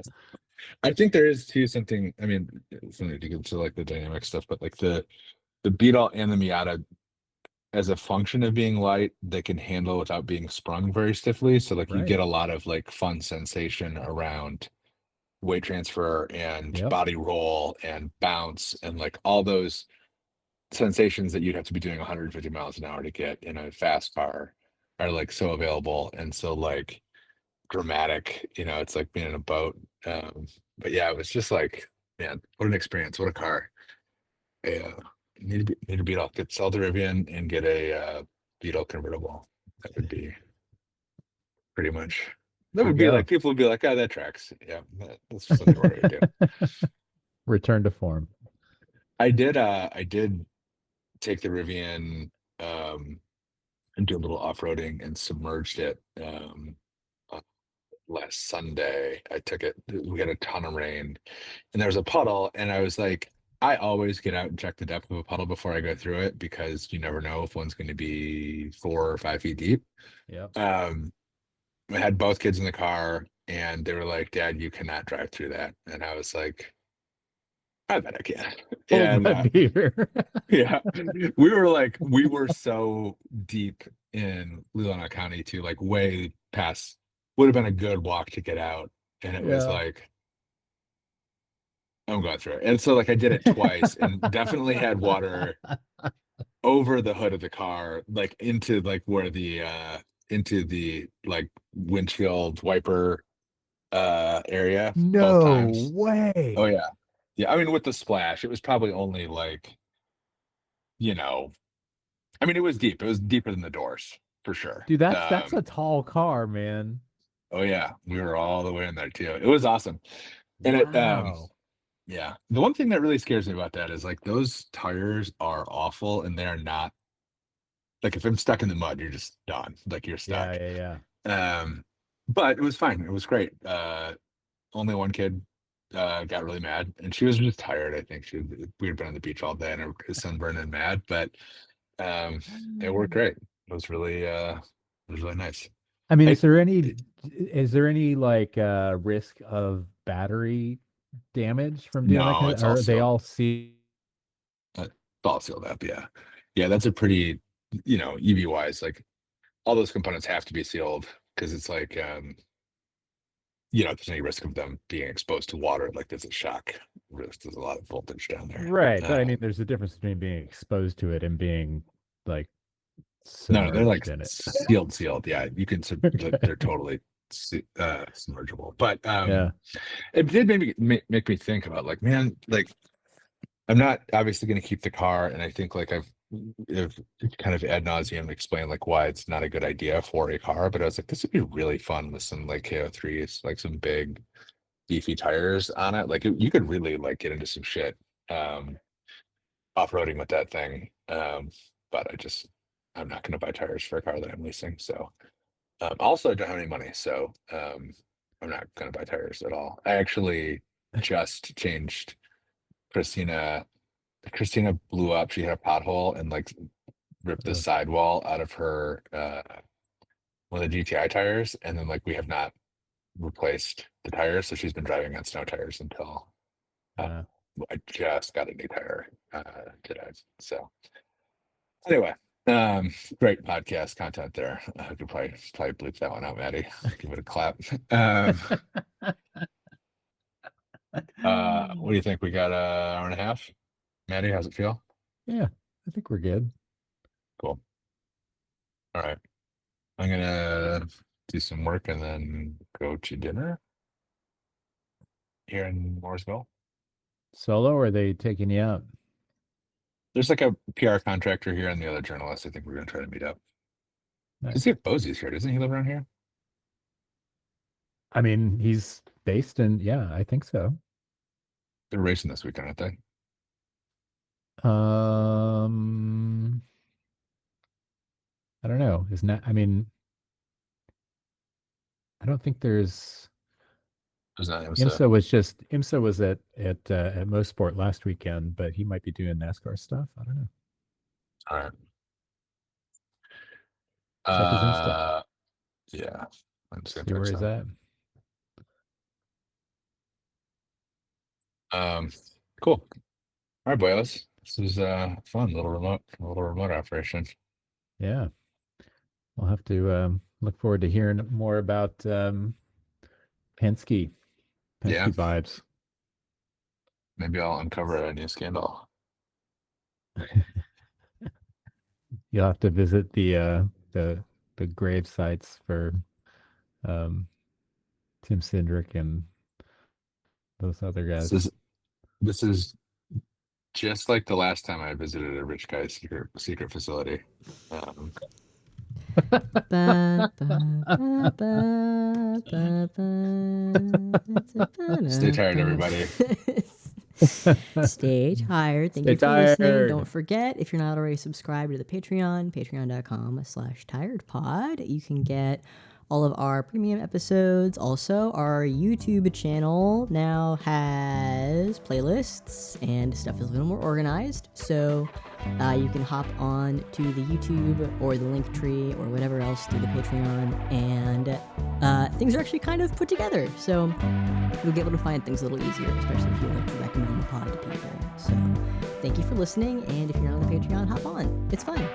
I think there is too something. I mean, something to get to like the dynamic stuff, but like the Beetle and the Miata, as a function of being light, they can handle without being sprung very stiffly. So like you Right. get a lot of like fun sensation around weight transfer and Yep. body roll and bounce and like all those sensations that you'd have to be doing 150 miles an hour to get in a fast car are like so available and so like dramatic. It's like being in a boat. But yeah, it was just like, man, what an experience! What a car! Yeah, need to beat off, sell the Rivian and get a Beetle convertible. That would be pretty much. That There you would be like go. people would be like, oh, that tracks. Yeah, that's something Rory would do. Return to form. I did take the Rivian and do a little off-roading and submerged it uh, last Sunday. I took it, we had a ton of rain and there was a puddle, and I was like, I always get out and check the depth of a puddle before I go through it because you never know if one's going to be 4 or 5 feet deep. Yep. Um, I had both kids in the car and they were like, Dad, you cannot drive through that. And I was like, I bet I can. Hold And my beer. yeah, we were so deep in Leelanau County too, like way past, would have been a good walk to get out. And it was Yeah. like, I'm going through it. And so like I did it twice and definitely had water over the hood of the car, like into like where the into the like windshield wiper area both No times. Oh way. yeah. Yeah. I mean with the splash, it was probably only like, you know, I mean it was deep. It was deeper than the doors for sure. Dude, that's a tall car, man. Oh yeah, we were all the way in there too. It was awesome. And it Wow. yeah. The one thing that really scares me about that is like those tires are awful and they're not, like if I'm stuck in the mud, you're just done. Like you're Yeah, stuck. yeah, Um, but it was fine. It was great. Only one kid got really mad, and she was just tired. I think we had been on the beach all day and her sunburned and mad, but it yeah. worked great. It was really nice. I mean, I is there any like risk of battery damage from doing that No, kind of, it's all or are they sealed. all see? It's all sealed up. Yeah, yeah. That's a pretty, EV wise, like all those components have to be sealed because it's like, if there's any risk of them being exposed to water, like there's a shock risk. There's a lot of voltage down there. Right, but I mean, there's a difference between being exposed to it and being like No, they're like submerged in it. sealed. Yeah, you can. They're totally submergible. But Yeah. it did make me think about like, man, like I'm not obviously going to keep the car, and I think like I've kind of ad nauseum explained like why it's not a good idea for a car. But I was like, this would be really fun with some like KO3s, like some big beefy tires on it. Like you could really like get into some shit off-roading with that thing. But I'm not going to buy tires for a car that I'm leasing. So also I don't have any money, so I'm not going to buy tires at all. I actually just changed Christina blew up. She had a pothole and like ripped the Ugh. sidewall out of her one of the GTI tires, and then like we have not replaced the tires, so she's been driving on snow tires until I just got a new tire today. So anyway, great podcast content there. I could probably bleep that one out, Maddie. Give it a clap. What do you think? We got an hour and a half. Maddie, how's it feel? Yeah, I think we're good. Cool. All right. I'm gonna do some work and then go to dinner here in Mooresville. Solo, or are they taking you out? There's like a PR contractor here and the other journalist. I think we're gonna try to meet up. Nice. Does he have Bosie's here? Doesn't he live around here? I mean, he's based in, yeah, I think so. They're racing this weekend, aren't they? I don't know. Isn't that, I mean, I don't think there's There's not IMSA was at Mosport last weekend, but he might be doing NASCAR stuff. I don't know. All right. Check his Insta. Yeah. See where he's at. Cool. All right, boys. This was fun little remote operation. Yeah. We'll have to look forward to hearing more about Penske vibes. Maybe I'll uncover a new scandal. You'll have to visit the grave sites for Tim Cindric and those other guys. This is just like the last time I visited a rich guy's secret facility. Stay tired, everybody. Stay tired. Thank you for listening. Don't forget, if you're not already subscribed to the Patreon, patreon.com/tiredpod, you can get all of our premium episodes. Also, our YouTube channel now has playlists and stuff is a little more organized. So you can hop on to the YouTube or the link tree or whatever else through the Patreon, and things are actually kind of put together. So you'll be able to find things a little easier, especially if you like to recommend the pod to people. So thank you for listening, and if you're not on the Patreon, hop on. It's fun.